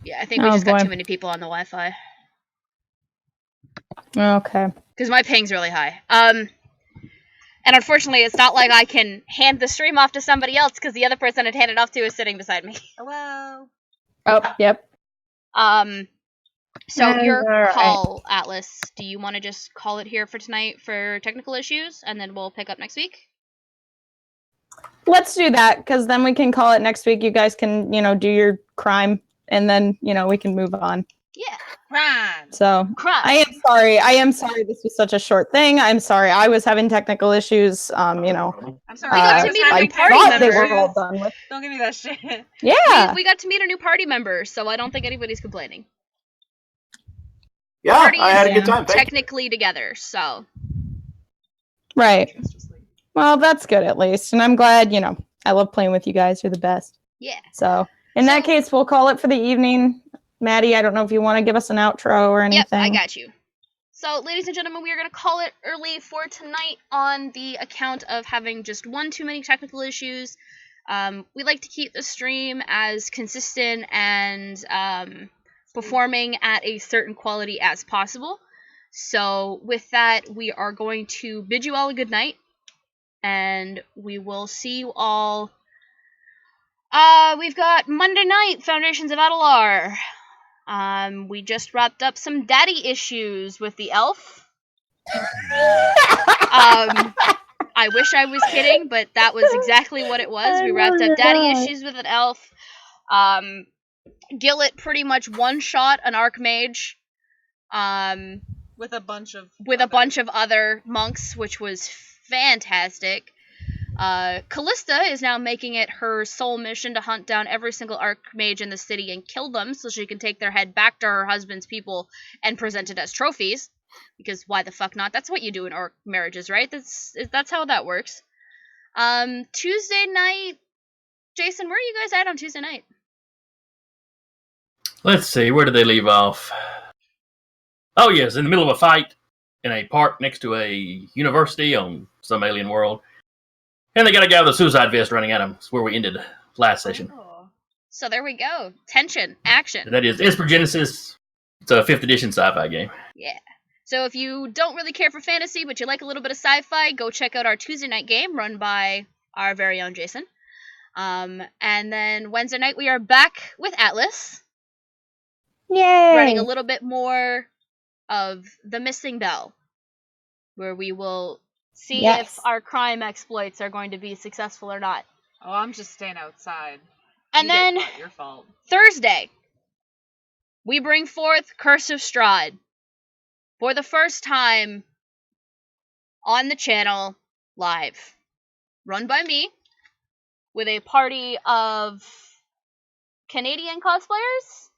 Yeah, I think we Oh, just got boy. too many people on the Wi-Fi. Okay. Because my ping's really high. And unfortunately, it's not like I can hand the stream off to somebody else because the other person I'd hand it off to is sitting beside me. Hello. Oh, yep. So your Alright. call, Atlas. Do you want to just call it here for tonight for technical issues, and then we'll pick up next week? Let's do that, because then we can call it next week. You guys can, do your crime, and then, we can move on. Yeah. Crime. So, Crime. I am sorry this was such a short thing. I'm sorry I was having technical issues. I'm sorry. We got to I was meet a having new party thought they member. were all done with. Don't give me that shit. Yeah. We got to meet a new party member, so I don't think anybody's complaining. Yeah, Party I had a is good time. Thank you. technically together, so Right. Well, that's good at least. And I'm glad, I love playing with you guys. You're the best. yeah. So, in that case, we'll call it for the evening. Maddie, I don't know if you want to give us an outro or anything. Yep, I got you. So, ladies and gentlemen, we are going to call it early for tonight on the account of having just one too many technical issues. We like to keep the stream as consistent and performing at a certain quality as possible. So, with that, we are going to bid you all a good night, and we will see you all. We've got Monday night, Foundations of Adelar. We just wrapped up some daddy issues with the elf. I wish I was kidding, but that was exactly what it was. We wrapped up daddy issues with an elf. Gillet pretty much one-shot an archmage. With a bunch of Other monks, which was fantastic. Callista is now making it her sole mission to hunt down every single archmage in the city and kill them so she can take their head back to her husband's people and present it as trophies. Because why the fuck not? That's what you do in orc marriages, right? That's how that works. Tuesday night, Jason, where are you guys at on Tuesday night? Let's see, where did they leave off? Oh, yes, in the middle of a fight in a park next to a university on some alien world. And they got a guy with a suicide vest running at him. That's where we ended last session. Oh. So there we go. Tension, action. That is Esper Genesis. It's a 5th edition sci-fi game. Yeah. So if you don't really care for fantasy, but you like a little bit of sci-fi, go check out our Tuesday night game run by our very own Jason. And then Wednesday night we are back with Atlas, Yay! running a little bit more of The Missing Bell, where we will see Yes. if our crime exploits are going to be successful or not. Oh, I'm just staying outside. And You get then caught, your fault. Thursday, we bring forth Curse of Strahd for the first time on the channel live. Run by me with a party of Canadian cosplayers.